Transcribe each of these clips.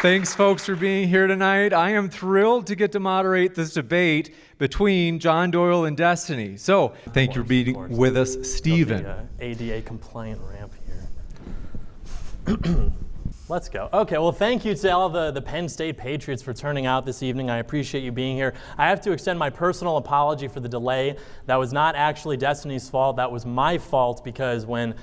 Thanks, folks, for being here tonight. I am thrilled to get to moderate this debate between John Doyle and Destiny. So, thank you for being with us, Stephen. ADA compliant ramp here. Let's go. Okay, well, thank you to all the Penn State Patriots for turning out this evening. I appreciate you being here. I have to extend my personal apology for the delay. That was not actually Destiny's fault. That was my fault, because when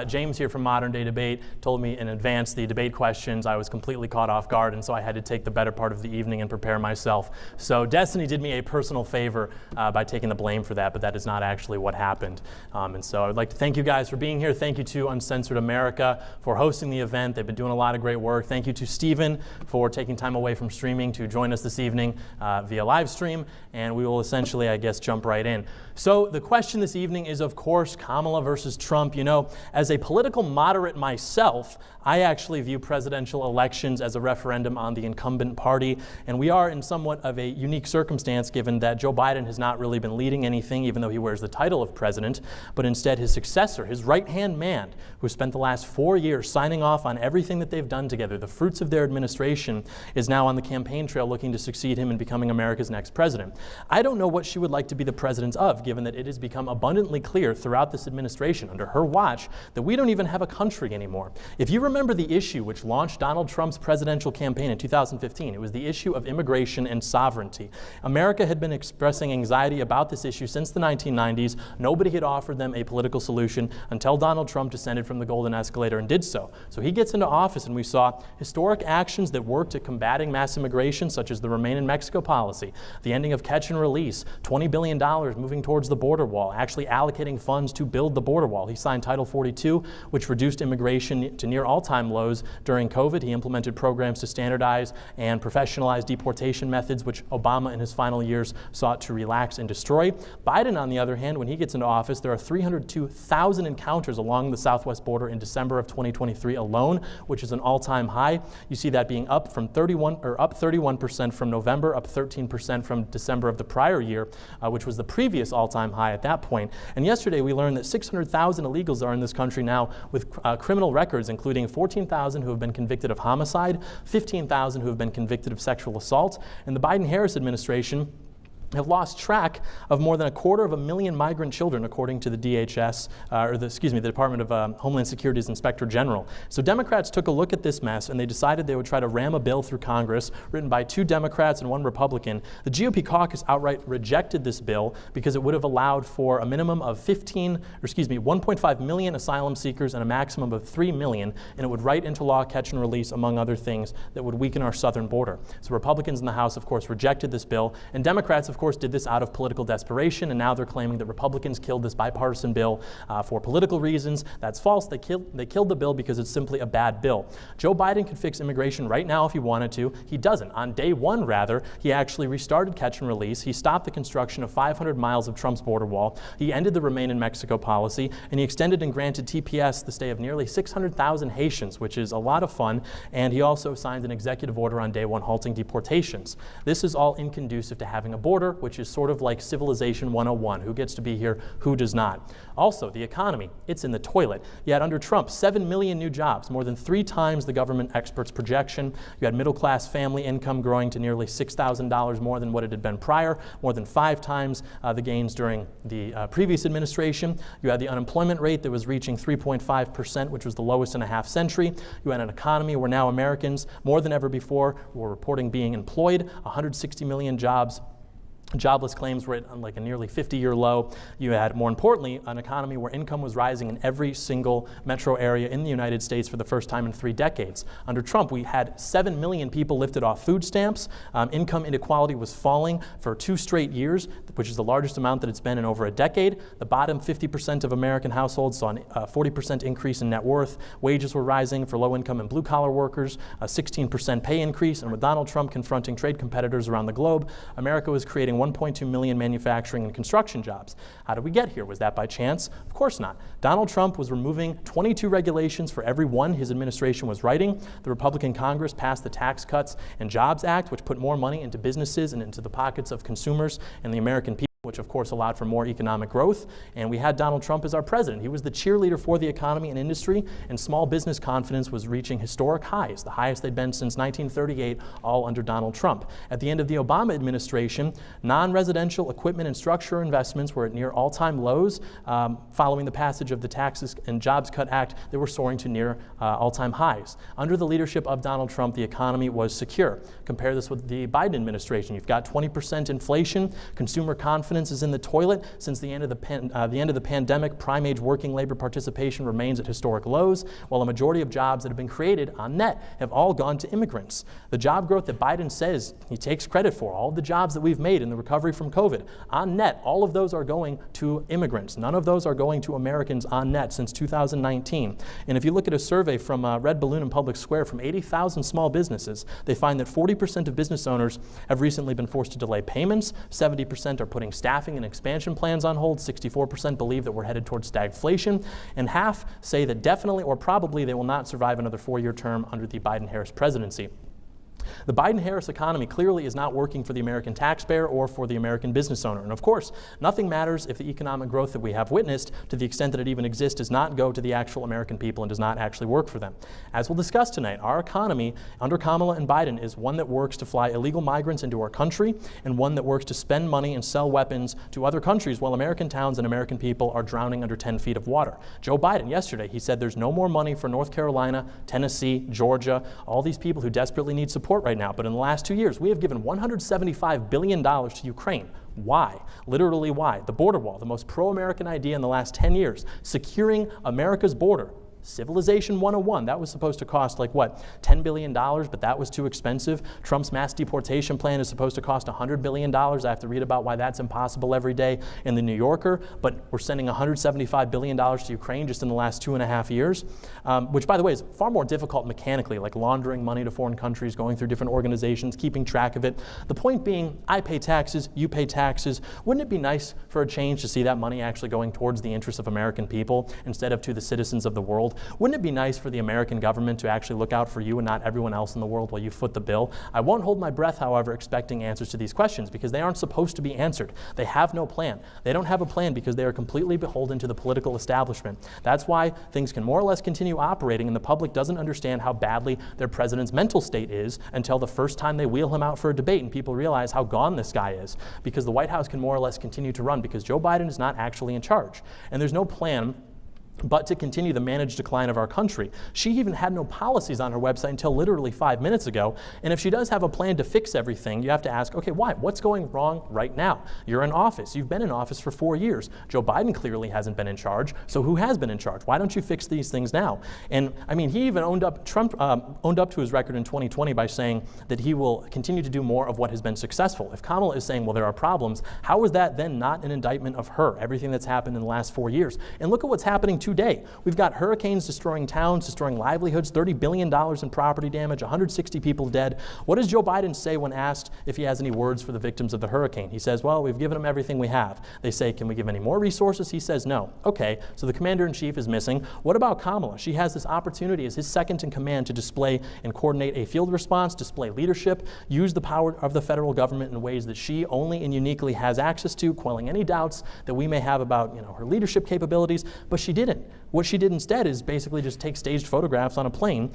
James here from Modern Day Debate told me in advance the debate questions, I was completely caught off guard, and so I had to take the better part of the evening and prepare myself. So Destiny did me a personal favor by taking the blame for that, but that is not actually what happened. And so I would like to thank you guys for being here. Thank you to Uncensored America for hosting the event. They've been doing a lot of great work. Thank you to Stephen for taking time away from streaming to join us this evening via live stream, and we will essentially, I guess, jump right in. So the question this evening is, of course, Kamala versus Trump. You know, as a political moderate myself, I actually view presidential elections as a referendum on the incumbent party, and we are in somewhat of a unique circumstance given that Joe Biden has not really been leading anything, even though he wears the title of president, but instead his successor, his right-hand man, who spent the last 4 years signing off on everything that they've done together, the fruits of their administration, is now on the campaign trail looking to succeed him in becoming America's next president. I don't know what she would like to be the president of, given that it has become abundantly clear throughout this administration, under her watch, that we don't even have a country anymore. If you remember the issue which launched Donald Trump's presidential campaign in 2015, it was the issue of immigration and sovereignty. America had been expressing anxiety about this issue since the 1990s. Nobody had offered them a political solution until Donald Trump descended from the golden escalator and did so. So he gets into office, and we saw historic actions that worked at combating mass immigration, such as the Remain in Mexico policy, the ending of catch and release, $20 billion moving towards the border wall, actually allocating funds to build the border wall. He signed Title 42, which reduced immigration to near all-time lows during COVID. He implemented programs to standardize and professionalize deportation methods, which Obama in his final years sought to relax and destroy. Biden, on the other hand, when he gets into office, there are 302,000 encounters along the southwest border in December of 2023 alone, which is an all-time high. You see that being up 31% from November, up 13% from December of the prior year, which was the previous all-time high at that point. And yesterday we learned that 600,000 illegals are in this country now with criminal records, including 14,000 who have been convicted of homicide, 15,000 who have been convicted of sexual assault. And the Biden-Harris administration have lost track of more than 250,000 migrant children, according to the DHS, the Department of Homeland Security's Inspector General. So Democrats took a look at this mess, and they decided they would try to ram a bill through Congress written by 2 Democrats and 1 Republican. The GOP caucus outright rejected this bill because it would have allowed for a minimum of 1.5 million asylum seekers and a maximum of 3 million, and it would write into law catch and release, among other things, that would weaken our southern border. So Republicans in the House, of course, rejected this bill, and Democrats, of course, did this out of political desperation, and now they're claiming that Republicans killed this bipartisan bill for political reasons. That's false. They killed the bill because it's simply a bad bill. Joe Biden could fix immigration right now if he wanted to. He doesn't. On day 1, rather, he actually restarted catch and release. He stopped the construction of 500 miles of Trump's border wall. He ended the Remain in Mexico policy, and he extended and granted TPS the stay of nearly 600,000 Haitians, which is a lot of fun, and he also signed an executive order on day 1 halting deportations. This is all inconducive to having a border, which is sort of like Civilization 101. Who gets to be here, who does not? Also, the economy, it's in the toilet. Yet under Trump, 7 million new jobs, more than 3 times the government experts' projection. You had middle-class family income growing to nearly $6,000 more than what it had been prior, more than 5 times the gains during the previous administration. You had the unemployment rate that was reaching 3.5%, which was the lowest in a half century. You had an economy where now Americans, more than ever before, were reporting being employed, 160 million jobs. Jobless claims were at like a nearly 50-year low. You had, more importantly, an economy where income was rising in every single metro area in the United States for the first time in 3 decades. Under Trump, we had 7 million people lifted off food stamps. Income inequality was falling for 2 straight years, which is the largest amount that it's been in over a decade. The bottom 50% of American households saw a 40% increase in net worth. Wages were rising for low-income and blue-collar workers, a 16% pay increase. And with Donald Trump confronting trade competitors around the globe, America was creating 1.2 million manufacturing and construction jobs. How did we get here? Was that by chance? Of course not. Donald Trump was removing 22 regulations for every one his administration was writing. The Republican Congress passed the Tax Cuts and Jobs Act, which put more money into businesses and into the pockets of consumers and the American people. which of course allowed for more economic growth, and we had Donald Trump as our president. He was the cheerleader for the economy and industry, and small business confidence was reaching historic highs, the highest they'd been since 1938, all under Donald Trump. At the end of the Obama administration, non-residential equipment and structure investments were at near all-time lows. Following the passage of the Taxes and Jobs Cut Act, they were soaring to near all-time highs. Under the leadership of Donald Trump, the economy was secure. Compare this with the Biden administration. You've got 20% inflation, consumer confidence is in the toilet. Since the end of the pandemic, prime-age working labor participation remains at historic lows, while a majority of jobs that have been created on net have all gone to immigrants. The job growth that Biden says he takes credit for, all of the jobs that we've made in the recovery from COVID, on net, all of those are going to immigrants. None of those are going to Americans on net since 2019. And if you look at a survey from Red Balloon and Public Square from 80,000 small businesses, they find that 40% of business owners have recently been forced to delay payments, 70% are putting staffing and expansion plans on hold, 64% believe that we're headed towards stagflation, and half say that definitely or probably they will not survive another 4-year term under the Biden-Harris presidency. The Biden-Harris economy clearly is not working for the American taxpayer or for the American business owner. And of course, nothing matters if the economic growth that we have witnessed, to the extent that it even exists, does not go to the actual American people and does not actually work for them. As we'll discuss tonight, our economy under Kamala and Biden is one that works to fly illegal migrants into our country and one that works to spend money and sell weapons to other countries while American towns and American people are drowning under 10 feet of water. Joe Biden, yesterday, he said there's no more money for North Carolina, Tennessee, Georgia, all these people who desperately need support right now. But in the last 2 years, we have given $175 billion to Ukraine. Why? Literally why? The border wall, the most pro-American idea in the last 10 years, securing America's border. Civilization 101, that was supposed to cost like what, $10 billion, but that was too expensive. Trump's mass deportation plan is supposed to cost $100 billion. I have to read about why that's impossible every day in the New Yorker, but we're sending $175 billion to Ukraine just in the last 2.5 years, which by the way is far more difficult mechanically, like laundering money to foreign countries, going through different organizations, keeping track of it. The point being, I pay taxes, you pay taxes. Wouldn't it be nice for a change to see that money actually going towards the interests of American people instead of to the citizens of the world? Wouldn't it be nice for the American government to actually look out for you and not everyone else in the world while you foot the bill? I won't hold my breath, however, expecting answers to these questions because they aren't supposed to be answered. They have no plan. They don't have a plan because they are completely beholden to the political establishment. That's why things can more or less continue operating and the public doesn't understand how badly their president's mental state is until the first time they wheel him out for a debate and people realize how gone this guy is, because the White House can more or less continue to run because Joe Biden is not actually in charge. And there's no plan but to continue the managed decline of our country. She even had no policies on her website until literally 5 minutes ago. And if she does have a plan to fix everything, you have to ask, okay, why? What's going wrong right now? You're in office. You've been in office for 4 years. Joe Biden clearly hasn't been in charge. So who has been in charge? Why don't you fix these things now? And I mean, he even Trump owned up to his record in 2020 by saying that he will continue to do more of what has been successful. If Kamala is saying, well, there are problems, how is that then not an indictment of her, everything that's happened in the last 4 years? And look at what's happening today. We've got hurricanes destroying towns, destroying livelihoods, $30 billion in property damage, 160 people dead. What does Joe Biden say when asked if he has any words for the victims of the hurricane? He says, well, we've given them everything we have. They say, can we give any more resources? He says, no. Okay, so the commander-in-chief is missing. What about Kamala? She has this opportunity as his second in command to display and coordinate a field response, display leadership, use the power of the federal government in ways that she only and uniquely has access to, quelling any doubts that we may have about her leadership capabilities, but she didn't. What she did instead is basically just take staged photographs on a plane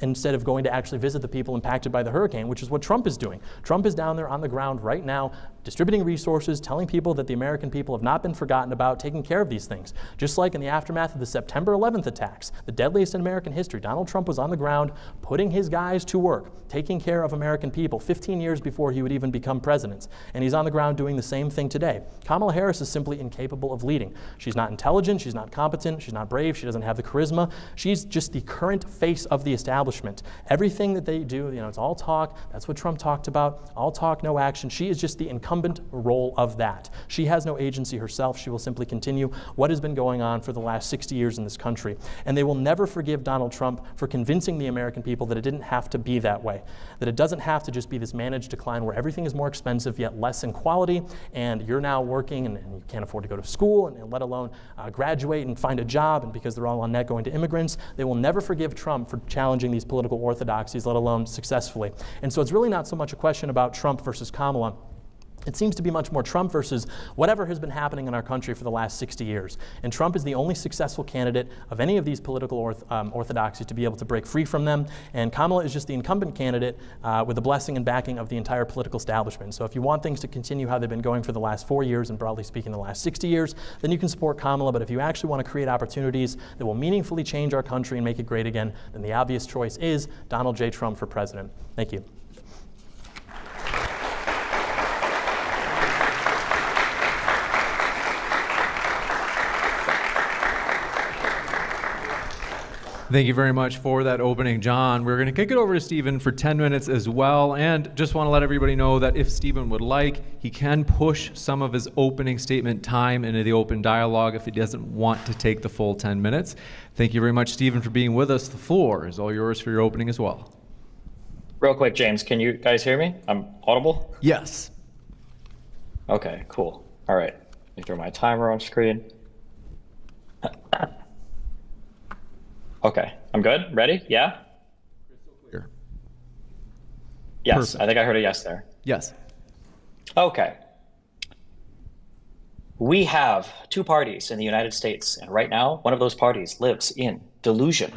instead of going to actually visit the people impacted by the hurricane, which is what Trump is doing. Trump is down there on the ground right now, distributing resources, telling people that the American people have not been forgotten about, taking care of these things. Just like in the aftermath of the September 11th attacks, the deadliest in American history, Donald Trump was on the ground, putting his guys to work, taking care of American people 15 years before he would even become president. And he's on the ground doing the same thing today. Kamala Harris is simply incapable of leading. She's not intelligent, she's not competent, she's not brave, she doesn't have the charisma. She's just the current face of the establishment. Everything that they do, it's all talk. That's what Trump talked about. All talk, no action. She is just the incumbent role of that. She has no agency herself. She will simply continue what has been going on for the last 60 years in this country. And they will never forgive Donald Trump for convincing the American people that it didn't have to be that way, that it doesn't have to just be this managed decline where everything is more expensive yet less in quality, and you're now working and you can't afford to go to school and let alone graduate and find a job, and because they're all on net going to immigrants, they will never forgive Trump for challenging these political orthodoxies, let alone successfully. And so it's really not so much a question about Trump versus Kamala. It seems to be much more Trump versus whatever has been happening in our country for the last 60 years. And Trump is the only successful candidate of any of these political orthodoxies to be able to break free from them. And Kamala is just the incumbent candidate with the blessing and backing of the entire political establishment. So if you want things to continue how they've been going for the last 4 years, and broadly speaking the last 60 years, then you can support Kamala. But if you actually want to create opportunities that will meaningfully change our country and make it great again, then the obvious choice is Donald J. Trump for president. Thank you. Thank you very much for that opening, John. We're going to kick it over to Stephen for 10 minutes as well. And just want to let everybody know that if Stephen would like, he can push some of his opening statement time into the open dialogue if he doesn't want to take the full 10 minutes. Thank you very much, Stephen, for being with us. The floor is all yours for your opening as well. Real quick, James, can you guys hear me? I'm audible? Yes. Okay, cool. All right. Let me throw my timer on screen. Okay, I'm good. Ready? Yeah? Clear. Yes, Perfect. I think I heard a yes there. Yes. Okay. We have two parties in the United States, and right now, one of those parties lives in delusion.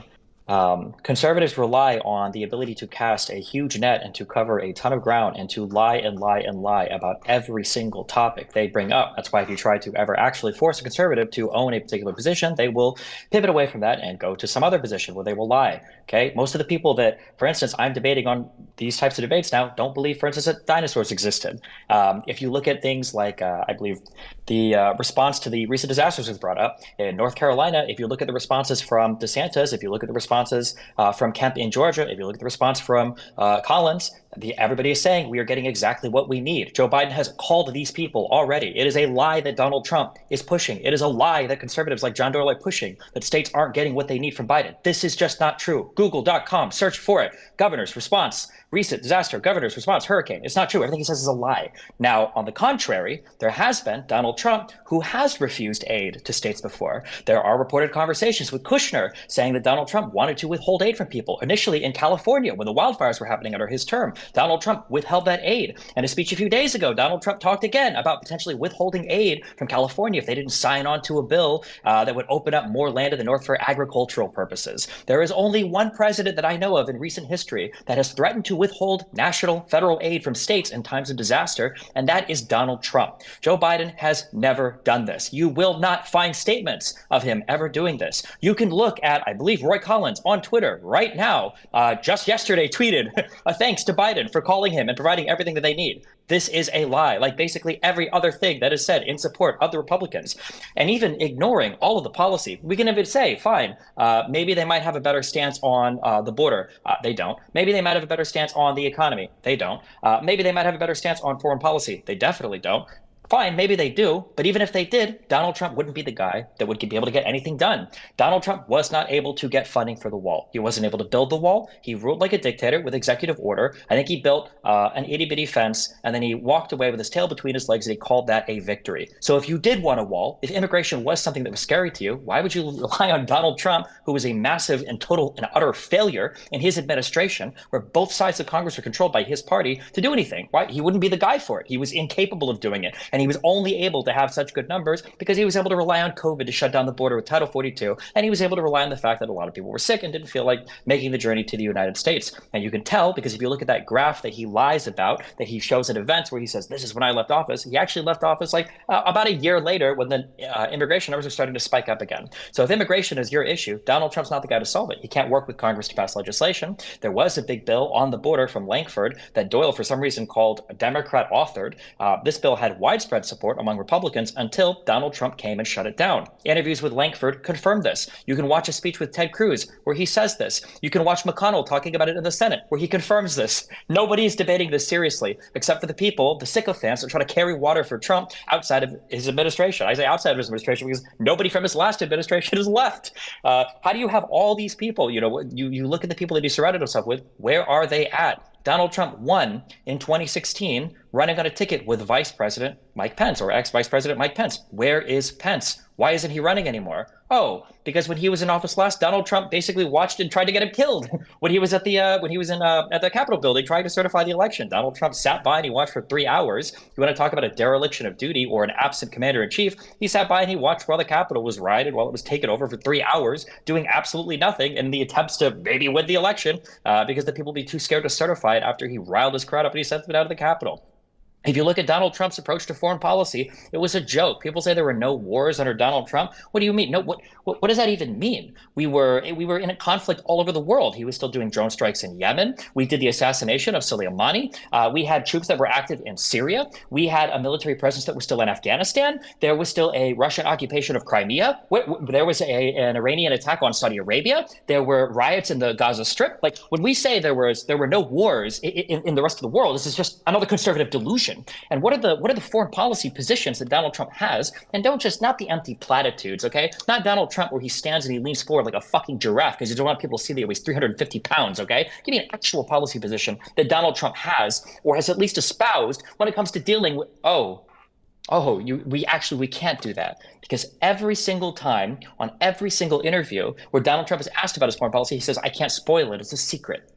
Conservatives rely on the ability to cast a huge net and to cover a ton of ground and to lie and lie and lie about every single topic they bring up. That's why if you try to ever actually force a conservative to own a particular position, they will pivot away from that and go to some other position where they will lie. Okay, most of the people that, for instance, I'm debating on these types of debates now don't believe, for instance, that dinosaurs existed. If you look at things like, I believe, the response to the recent disasters was brought up in North Carolina. If you look at the responses from DeSantis, if you look at the responses from Kemp in Georgia, if you look at the response from Collins, everybody is saying we are getting exactly what we need. Joe Biden has called these people already. It is a lie that Donald Trump is pushing. It is a lie that conservatives like John Doyle are pushing, that states aren't getting what they need from Biden. This is just not true. Google.com, search for it. Governor's response, recent disaster, governor's response, hurricane. It's not true. Everything he says is a lie. Now, on the contrary, there has been Donald Trump who has refused aid to states before. There are reported conversations with Kushner saying that Donald Trump wanted to withhold aid from people. Initially in California, when the wildfires were happening under his term, Donald Trump withheld that aid. And a speech a few days ago, Donald Trump talked again about potentially withholding aid from California if they didn't sign on to a bill that would open up more land in the north for agricultural purposes. There is only one president that I know of in recent history that has threatened to withhold national federal aid from states in times of disaster, and that is Donald Trump. Joe Biden has never done this. You will not find statements of him ever doing this. You can look at, I believe, Roy Collins on Twitter right now, just yesterday tweeted a thanks to Biden for calling him and providing everything that they need. This is a lie, like basically every other thing that is said in support of the Republicans. And even ignoring all of the policy, we can even say, fine, maybe they might have a better stance on the border. They don't. Maybe they might have a better stance on the economy. They don't. Maybe they might have a better stance on foreign policy. They definitely don't. Fine, maybe they do, but even if they did, Donald Trump wouldn't be the guy that would be able to get anything done. Donald Trump was not able to get funding for the wall. He wasn't able to build the wall. He ruled like a dictator with executive order. I think he built an itty-bitty fence, and then he walked away with his tail between his legs, and he called that a victory. So if you did want a wall, if immigration was something that was scary to you, why would you rely on Donald Trump, who was a massive and total and utter failure in his administration, where both sides of Congress are controlled by his party, to do anything? Why? He wouldn't be the guy for it. He was incapable of doing it. And he was only able to have such good numbers because he was able to rely on COVID to shut down the border with Title 42, and he was able to rely on the fact that a lot of people were sick and didn't feel like making the journey to the United States. And you can tell because if you look at that graph that he lies about, that he shows at events where he says, this is when I left office, he actually left office like about a year later when the immigration numbers are starting to spike up again. So if immigration is your issue, Donald Trump's not the guy to solve it. He can't work with Congress to pass legislation. There was a big bill on the border from Langford that Doyle, for some reason, called Democrat authored. This bill had widespread support among Republicans until Donald Trump came and shut it down. Interviews with Langford confirmed this. You can watch a speech with Ted Cruz where he says this. You can watch McConnell talking about it in the Senate where he confirms this. Nobody is debating this seriously except for the people, the sycophants that try to carry water for Trump outside of his administration. I say outside of his administration because nobody from his last administration is left. How do you have all these people? You know, you look at the people that he surrounded himself with. Where are they at? Donald Trump won in 2016 running on a ticket with Vice President Mike Pence or ex-Vice President Mike Pence. Where is Pence? Why isn't he running anymore? Oh, because when he was in office last, Donald Trump basically watched and tried to get him killed when he was at the at the Capitol building trying to certify the election. Donald Trump sat by and he watched for 3 hours. You want to talk about a dereliction of duty or an absent commander in chief? He sat by and he watched while the Capitol was rioted, while it was taken over for 3 hours, doing absolutely nothing in the attempts to maybe win the election because the people would be too scared to certify it after he riled his crowd up and he sent them out of the Capitol. If you look at Donald Trump's approach to foreign policy, it was a joke. People say there were no wars under Donald Trump. What do you mean? No, what does that even mean? We were in a conflict all over the world. He was still doing drone strikes in Yemen. We did the assassination of Soleimani. We had troops that were active in Syria. We had a military presence that was still in Afghanistan. There was still a Russian occupation of Crimea. There was an Iranian attack on Saudi Arabia. There were riots in the Gaza Strip. Like when we say there were no wars in the rest of the world, this is just another conservative delusion. And what are the foreign policy positions that Donald Trump has? And not the empty platitudes, okay? Not Donald Trump where he stands and he leans forward like a fucking giraffe because you don't want people to see that he weighs 350 pounds, okay? Give me an actual policy position that Donald Trump has or has at least espoused when it comes to dealing with, we can't do that. Because every single time on every single interview where Donald Trump is asked about his foreign policy, he says, I can't spoil it, it's a secret.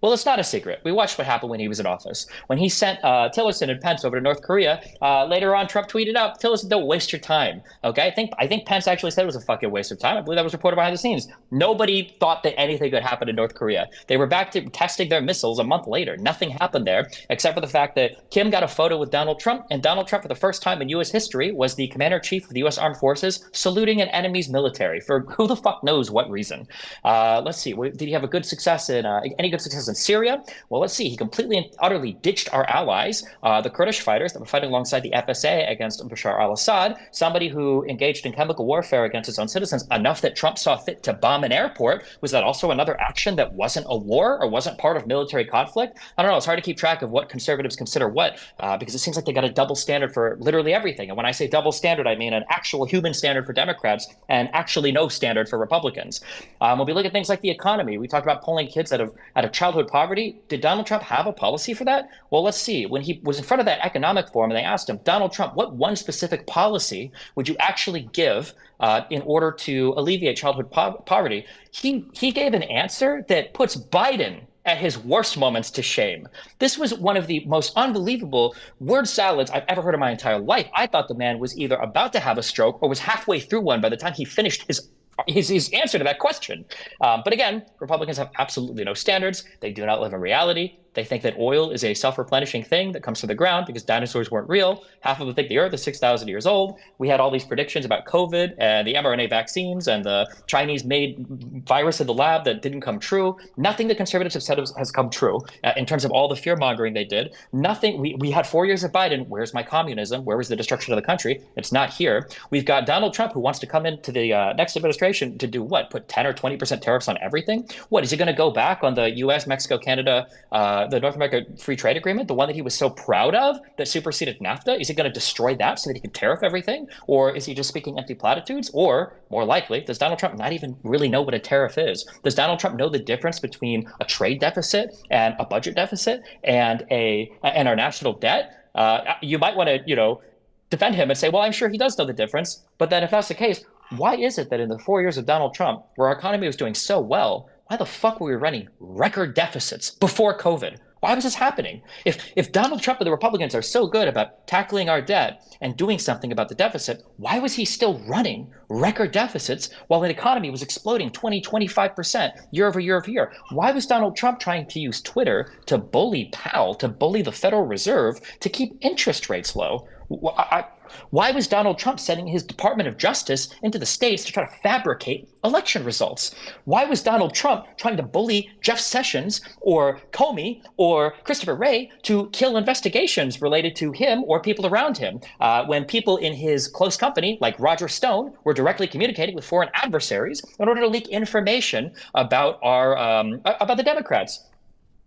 Well, it's not a secret. We watched what happened when he was in office. When he sent Tillerson and Pence over to North Korea, later on Trump tweeted out, Tillerson, don't waste your time. Okay, I think Pence actually said it was a fucking waste of time. I believe that was reported behind the scenes. Nobody thought that anything could happen in North Korea. They were back to testing their missiles a month later. Nothing happened there, except for the fact that Kim got a photo with Donald Trump, and Donald Trump, for the first time in U.S. history, was the commander-in-chief of the U.S. Armed Forces saluting an enemy's military for who the fuck knows what reason. Let's see. Did he have a good success in any good success in Syria? Well, let's see. He completely and utterly ditched our allies, the Kurdish fighters that were fighting alongside the FSA against Bashar al-Assad, somebody who engaged in chemical warfare against his own citizens enough that Trump saw fit to bomb an airport. Was that also another action that wasn't a war or wasn't part of military conflict? I don't know. It's hard to keep track of what conservatives consider what, because it seems like they got a double standard for literally everything. And when I say double standard, I mean an actual human standard for Democrats and actually no standard for Republicans. When we look at things like the economy, we talked about pulling kids out of childhood poverty. Did Donald Trump have a policy for that? Well, let's see. When he was in front of that economic forum and they asked him, Donald Trump, what one specific policy would you actually give in order to alleviate childhood poverty? He gave an answer that puts Biden at his worst moments to shame. This was one of the most unbelievable word salads I've ever heard in my entire life. I thought the man was either about to have a stroke or was halfway through one by the time he finished his answer to that question. But again, Republicans have absolutely no standards. They do not live in reality. They think that oil is a self-replenishing thing that comes from the ground because dinosaurs weren't real. Half of them think the Earth is 6,000 years old. We had all these predictions about COVID and the mRNA vaccines and the Chinese-made virus in the lab that didn't come true. Nothing the conservatives have said has come true in terms of all the fear-mongering they did. Nothing. We had 4 years of Biden. Where's my communism? Where was the destruction of the country? It's not here. We've got Donald Trump who wants to come into the next administration to do what? Put 10 or 20% tariffs on everything? What, is he going to go back on the U.S., Mexico, Canada, the North America Free Trade Agreement, the one that he was so proud of that superseded NAFTA? Is he going to destroy that so that he can tariff everything? Or is he just speaking empty platitudes? Or, more likely, does Donald Trump not even really know what a tariff is? Does Donald Trump know the difference between a trade deficit and a budget deficit and our national debt? You might want to, defend him and say, well, I'm sure he does know the difference. But then if that's the case, why is it that in the 4 years of Donald Trump, where our economy was doing so well, why the fuck were we running record deficits before COVID? Why was this happening? If Donald Trump and the Republicans are so good about tackling our debt and doing something about the deficit, why was he still running record deficits while the economy was exploding 25% year over year over year? Why was Donald Trump trying to use Twitter to bully Powell, to bully the Federal Reserve, to keep interest rates low? Why was Donald Trump sending his Department of Justice into the states to try to fabricate election results? Why was Donald Trump trying to bully Jeff Sessions or Comey or Christopher Wray to kill investigations related to him or people around him when people in his close company, like Roger Stone, were directly communicating with foreign adversaries in order to leak information about about the Democrats?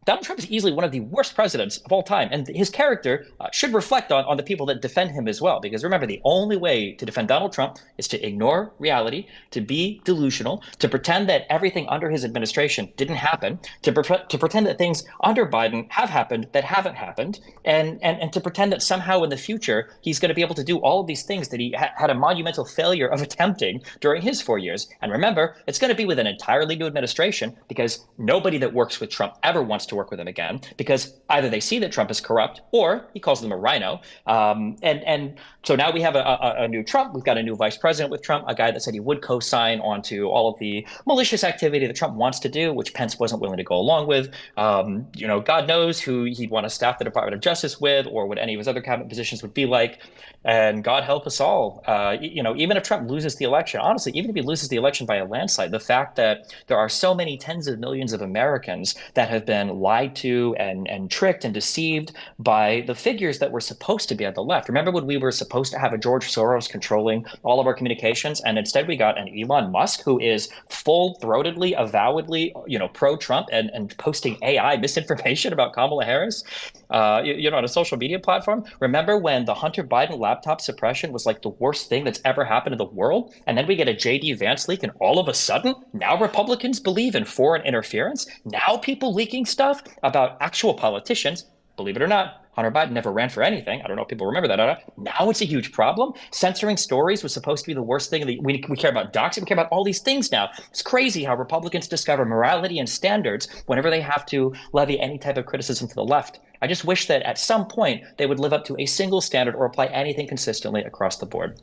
Donald Trump is easily one of the worst presidents of all time, and his character should reflect on the people that defend him as well. Because remember, the only way to defend Donald Trump is to ignore reality, to be delusional, to pretend that everything under his administration didn't happen, to pretend that things under Biden have happened that haven't happened, and to pretend that somehow in the future he's going to be able to do all of these things that he had a monumental failure of attempting during his 4 years. And remember, it's going to be with an entirely new administration, because nobody that works with Trump ever wants to work with him again, because either they see that Trump is corrupt or he calls them a rhino. And so now we have a new Trump. We've got a new vice president with Trump, a guy that said he would co-sign onto all of the malicious activity that Trump wants to do, which Pence wasn't willing to go along with. God knows who he'd want to staff the Department of Justice with, or what any of his other cabinet positions would be like. And God help us all. Even if Trump loses the election, honestly, even if he loses the election by a landslide, the fact that there are so many tens of millions of Americans that have been lied to and tricked and deceived by the figures that were supposed to be on the left. Remember when we were supposed to have a George Soros controlling all of our communications, and instead we got an Elon Musk who is full-throatedly, avowedly, pro-Trump and posting AI misinformation about Kamala Harris, on a social media platform. Remember when the Hunter Biden laptop suppression was like the worst thing that's ever happened in the world? And then we get a J.D. Vance leak, and all of a sudden, now Republicans believe in foreign interference? Now people leaking stuff about actual politicians, believe it or not, Hunter Biden never ran for anything. I don't know if people remember that or not. Now it's a huge problem. Censoring stories was supposed to be the worst thing. We care about doxing. We care about all these things now. It's crazy how Republicans discover morality and standards whenever they have to levy any type of criticism to the left. I just wish that at some point they would live up to a single standard or apply anything consistently across the board.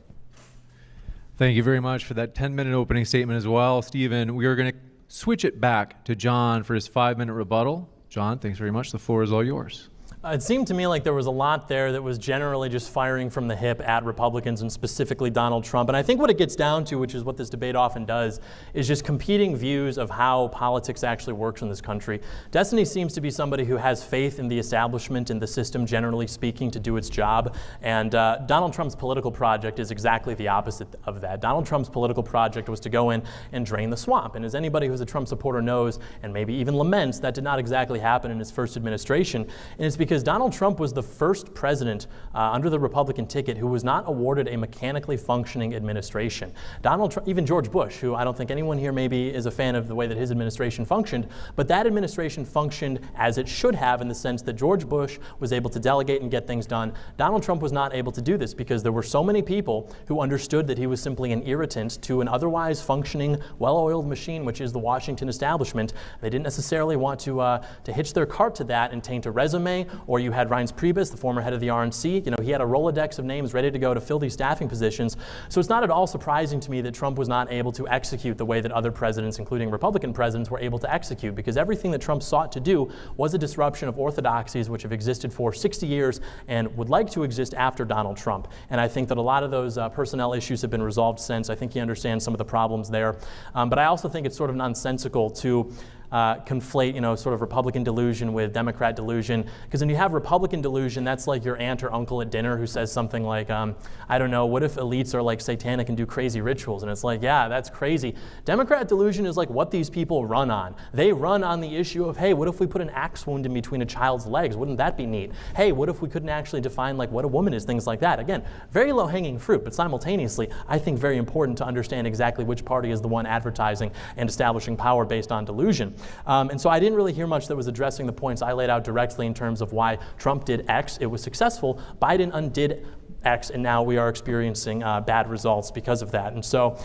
Thank you very much for that 10-minute opening statement as well, Stephen. We are going to switch it back to John for his 5-minute rebuttal. John, thanks very much. The floor is all yours. It seemed to me like there was a lot there that was generally just firing from the hip at Republicans and specifically Donald Trump. And I think what it gets down to, which is what this debate often does, is just competing views of how politics actually works in this country. Destiny seems to be somebody who has faith in the establishment and the system, generally speaking, to do its job. And Donald Trump's political project is exactly the opposite of that. Donald Trump's political project was to go in and drain the swamp. And as anybody who's a Trump supporter knows, and maybe even laments, that did not exactly happen in his first administration. And it's because Donald Trump was the first president under the Republican ticket who was not awarded a mechanically functioning administration. Donald Trump, even George Bush, who I don't think anyone here maybe is a fan of the way that his administration functioned, but that administration functioned as it should have, in the sense that George Bush was able to delegate and get things done. Donald Trump was not able to do this because there were so many people who understood that he was simply an irritant to an otherwise functioning, well-oiled machine, which is the Washington establishment. They didn't necessarily want to hitch their cart to that and taint a resume. Or you had Reince Priebus, the former head of the RNC. He had a Rolodex of names ready to go to fill these staffing positions. So it's not at all surprising to me that Trump was not able to execute the way that other presidents, including Republican presidents, were able to execute, because everything that Trump sought to do was a disruption of orthodoxies which have existed for 60 years and would like to exist after Donald Trump. And I think that a lot of those personnel issues have been resolved since. I think he understands some of the problems there. But I also think it's sort of nonsensical to conflate, sort of Republican delusion with Democrat delusion. Because when you have Republican delusion, that's like your aunt or uncle at dinner who says something like, I don't know, what if elites are like satanic and do crazy rituals? And it's like, yeah, that's crazy. Democrat delusion is like what these people run on. They run on the issue of, hey, what if we put an axe wound in between a child's legs? Wouldn't that be neat? Hey, what if we couldn't actually define like what a woman is? Things like that. Again, very low-hanging fruit, but simultaneously, I think very important to understand exactly which party is the one advertising and establishing power based on delusion. And so I didn't really hear much that was addressing the points I laid out directly in terms of why Trump did X. It was successful. Biden undid X, and now we are experiencing bad results because of that. And so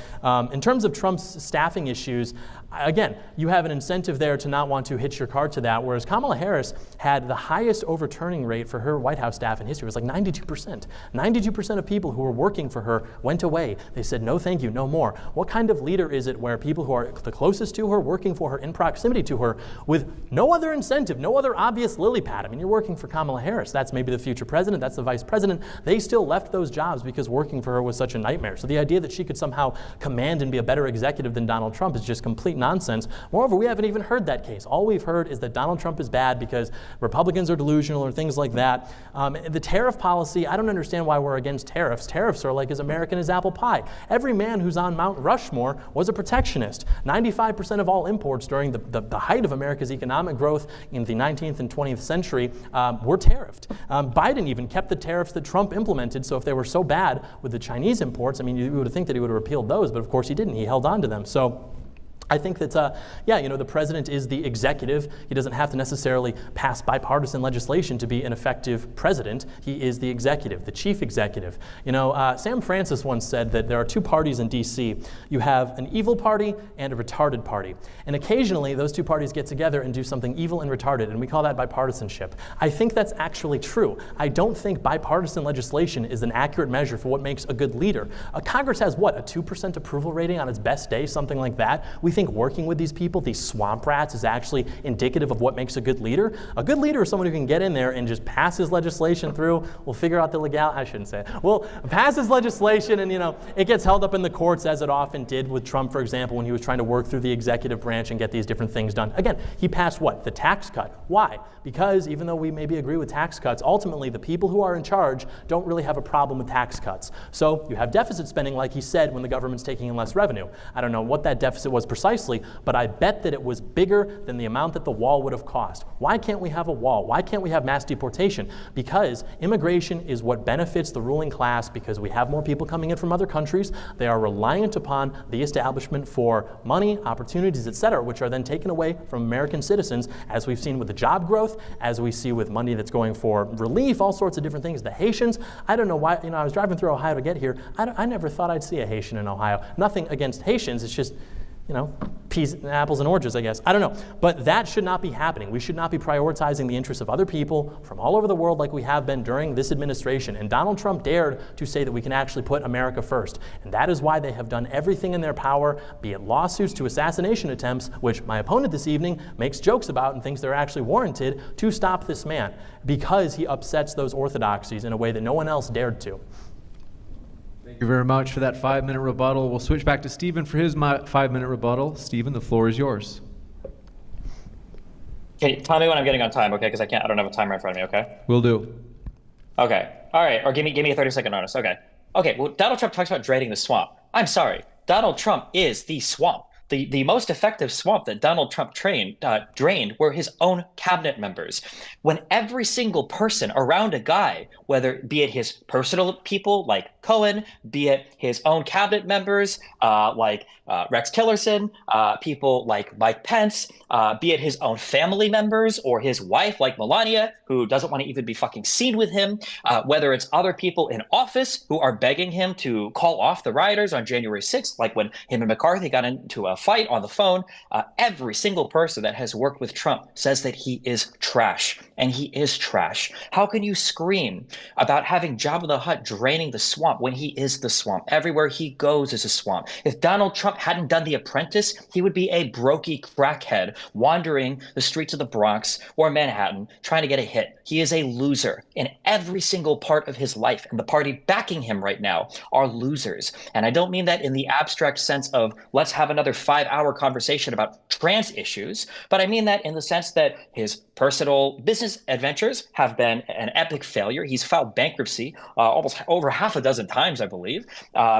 in terms of Trump's staffing issues, again, you have an incentive there to not want to hitch your cart to that, whereas Kamala Harris had the highest overturning rate for her White House staff in history. It was like 92%. 92% of people who were working for her went away. They said, no thank you, no more. What kind of leader is it where people who are the closest to her, working for her, in proximity to her, with no other incentive, no other obvious lily pad? I mean, you're working for Kamala Harris. That's maybe the future president. That's the vice president. They still left those jobs because working for her was such a nightmare. So the idea that she could somehow command and be a better executive than Donald Trump is just complete nonsense. Moreover, we haven't even heard that case. All we've heard is that Donald Trump is bad because Republicans are delusional or things like that. The tariff policy, I don't understand why we're against tariffs. Tariffs are like as American as apple pie. Every man who's on Mount Rushmore was a protectionist. 95% of all imports during the height of America's economic growth in the 19th and 20th century were tariffed. Biden even kept the tariffs that Trump implemented, so if they were so bad with the Chinese imports, I mean, you would think that he would have repealed those, but of course he didn't. He held on to them. So I think that, the president is the executive. He doesn't have to necessarily pass bipartisan legislation to be an effective president. He is the executive, the chief executive. Sam Francis once said that there are two parties in D.C. You have an evil party and a retarded party. And occasionally, those two parties get together and do something evil and retarded, and we call that bipartisanship. I think that's actually true. I don't think bipartisan legislation is an accurate measure for what makes a good leader. Congress has, a 2% approval rating on its best day, something like that. We think working with these people, these swamp rats, is actually indicative of what makes a good leader. A good leader is someone who can get in there and just pass his legislation through. We'll figure out the legality. I shouldn't say it. We'll pass his legislation and, it gets held up in the courts, as it often did with Trump, for example, when he was trying to work through the executive branch and get these different things done. Again, he passed what? The tax cut. Why? Because even though we maybe agree with tax cuts, ultimately the people who are in charge don't really have a problem with tax cuts. So you have deficit spending, like he said, when the government's taking in less revenue. I don't know what that deficit was precisely, but I bet that it was bigger than the amount that the wall would have cost. Why can't we have a wall? Why can't we have mass deportation? Because immigration is what benefits the ruling class, because we have more people coming in from other countries. They are reliant upon the establishment for money, opportunities, etc., which are then taken away from American citizens, as we've seen with the job growth, as we see with money that's going for relief, all sorts of different things. The Haitians, I don't know why, I was driving through Ohio to get here. I never thought I'd see a Haitian in Ohio. Nothing against Haitians, it's just, peas and apples and oranges, I guess. I don't know. But that should not be happening. We should not be prioritizing the interests of other people from all over the world like we have been during this administration. And Donald Trump dared to say that we can actually put America first. And that is why they have done everything in their power, be it lawsuits to assassination attempts, which my opponent this evening makes jokes about and thinks they're actually warranted, to stop this man, because he upsets those orthodoxies in a way that no one else dared to. Thank you very much for that 5-minute rebuttal. We'll switch back to Stephen for his 5-minute rebuttal. Stephen, the floor is yours. Okay, tell me when I'm getting on time, okay? Because I don't have a timer in front of me, okay? Will do. Okay, all right, or give me a 30-second notice, okay. Okay, well, Donald Trump talks about draining the swamp. I'm sorry, Donald Trump is the swamp. The most effective swamp that Donald Trump drained were his own cabinet members. When every single person around a guy, whether be it his personal people like Cohen, be it his own cabinet members like Rex Tillerson, people like Mike Pence, be it his own family members or his wife like Melania, who doesn't want to even be fucking seen with him, whether it's other people in office who are begging him to call off the rioters on January 6th, like when him and McCarthy got into a fight on the phone. Every single person that has worked with Trump says that he is trash, and he is trash. How can you scream about having Jabba the Hutt draining the swamp when he is the swamp? Everywhere he goes is a swamp. If Donald Trump hadn't done The Apprentice, he would be a brokey crackhead wandering the streets of the Bronx or Manhattan trying to get a hit. He is a loser in every single part of his life, and the party backing him right now are losers. And I don't mean that in the abstract sense of let's have another 5-hour conversation about trans issues, but I mean that in the sense that his personal business adventures have been an epic failure. He's filed bankruptcy almost over half a dozen times, I believe.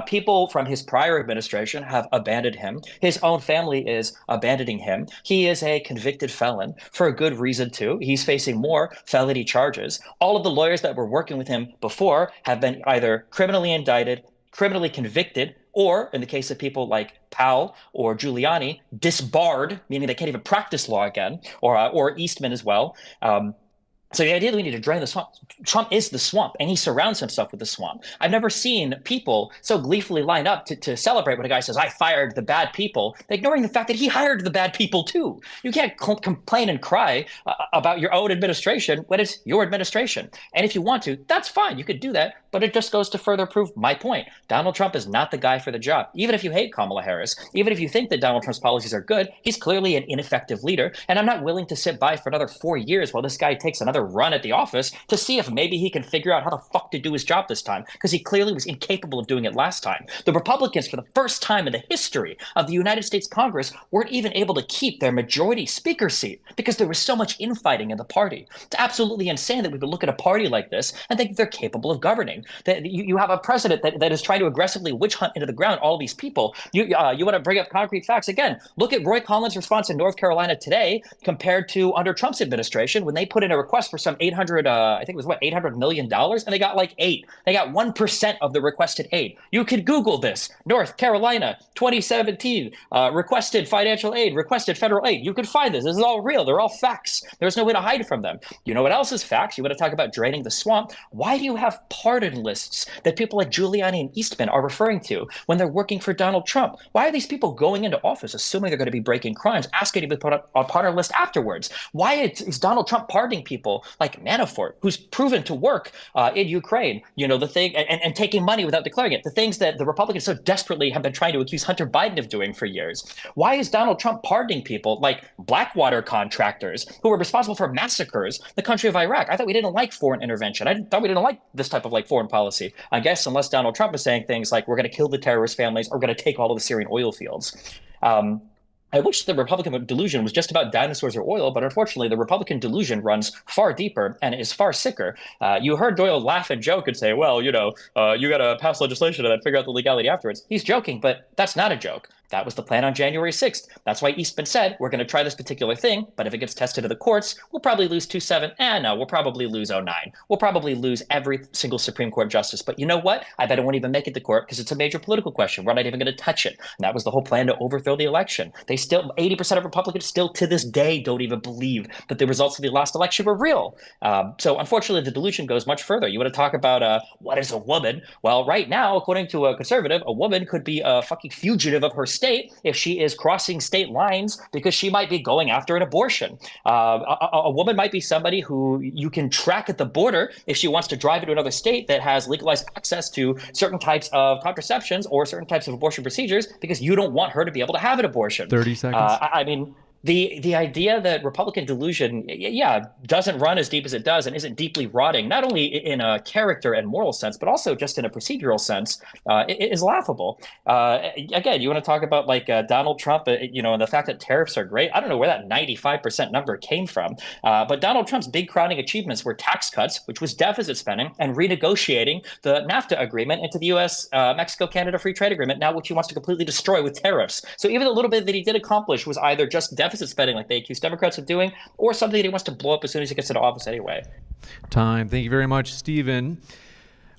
People from his prior administration have abandoned him. His own family is abandoning him. He is a convicted felon for a good reason, too. He's facing more felony charges. All of the lawyers that were working with him before have been either criminally indicted, criminally convicted, or in the case of people like Powell or Giuliani, disbarred, meaning they can't even practice law again, or Eastman as well. So the idea that we need to drain the swamp, Trump is the swamp, and he surrounds himself with the swamp. I've never seen people so gleefully line up to celebrate when a guy says, I fired the bad people, ignoring the fact that he hired the bad people too. You can't complain and cry about your own administration when it's your administration. And if you want to, that's fine. You could do that, but it just goes to further prove my point. Donald Trump is not the guy for the job. Even if you hate Kamala Harris, even if you think that Donald Trump's policies are good, he's clearly an ineffective leader, and I'm not willing to sit by for another 4 years while this guy takes another another run at the office to see if maybe he can figure out how the fuck to do his job this time, because he clearly was incapable of doing it last time. The Republicans, for the first time in the history of the United States Congress, weren't even able to keep their majority speaker seat because there was so much infighting in the party. It's absolutely insane that we would look at a party like this and think they're capable of governing. That you have a president that is trying to aggressively witch hunt into the ground all these people. You want to bring up concrete facts again? Look at Roy Collins' response in North Carolina today compared to under Trump's administration when they put in a request for some $800 million, and they got like 8. They got 1% of the requested aid. You could Google this. North Carolina, 2017, requested financial aid, requested federal aid. You could find this. This is all real. They're all facts. There's no way to hide from them. You know what else is facts? You want to talk about draining the swamp? Why do you have pardon lists that people like Giuliani and Eastman are referring to when they're working for Donald Trump? Why are these people going into office assuming they're going to be breaking crimes, asking to be put on pardon list afterwards? Why is Donald Trump pardoning people like Manafort, who's proven to work in Ukraine, the thing, and taking money without declaring it, the things that the Republicans so desperately have been trying to accuse Hunter Biden of doing for years? Why is Donald Trump pardoning people like Blackwater contractors who were responsible for massacres in the country of Iraq? I thought we didn't like foreign intervention. I thought we didn't like this type of foreign policy. I guess unless Donald Trump is saying things like we're going to kill the terrorist families or we're going to take all of the Syrian oil fields. I wish the Republican delusion was just about dinosaurs or oil, but unfortunately, the Republican delusion runs far deeper and is far sicker. You heard Doyle laugh and joke and say, well, you got to pass legislation and then figure out the legality afterwards. He's joking, but that's not a joke. That was the plan on January 6th. That's why Eastman said, we're going to try this particular thing, but if it gets tested to the courts, we'll probably lose 2-7. No, we'll probably lose 0-9. We'll probably lose every single Supreme Court justice. But you know what? I bet it won't even make it to court because it's a major political question. We're not even going to touch it. And that was the whole plan to overthrow the election. 80% of Republicans still to this day don't even believe that the results of the last election were real. So unfortunately, the delusion goes much further. You want to talk about what is a woman? Well, right now, according to a conservative, a woman could be a fucking fugitive of her state if she is crossing state lines because she might be going after an abortion. A woman might be somebody who you can track at the border if she wants to drive into another state that has legalized access to certain types of contraceptions or certain types of abortion procedures because you don't want her to be able to have an abortion. 30 seconds. I mean, the idea that Republican delusion, doesn't run as deep as it does and isn't deeply rotting, not only in a character and moral sense, but also just in a procedural sense, is laughable. Again, you want to talk about Donald Trump, and the fact that tariffs are great. I don't know where that 95% number came from, but Donald Trump's big crowning achievements were tax cuts, which was deficit spending, and renegotiating the NAFTA agreement into the U.S. Mexico-Canada Free Trade Agreement, now which he wants to completely destroy with tariffs. So even the little bit that he did accomplish was either just deficit spending like they accuse Democrats of doing, or something that he wants to blow up as soon as he gets into office anyway. Time. Thank you very much, Stephen.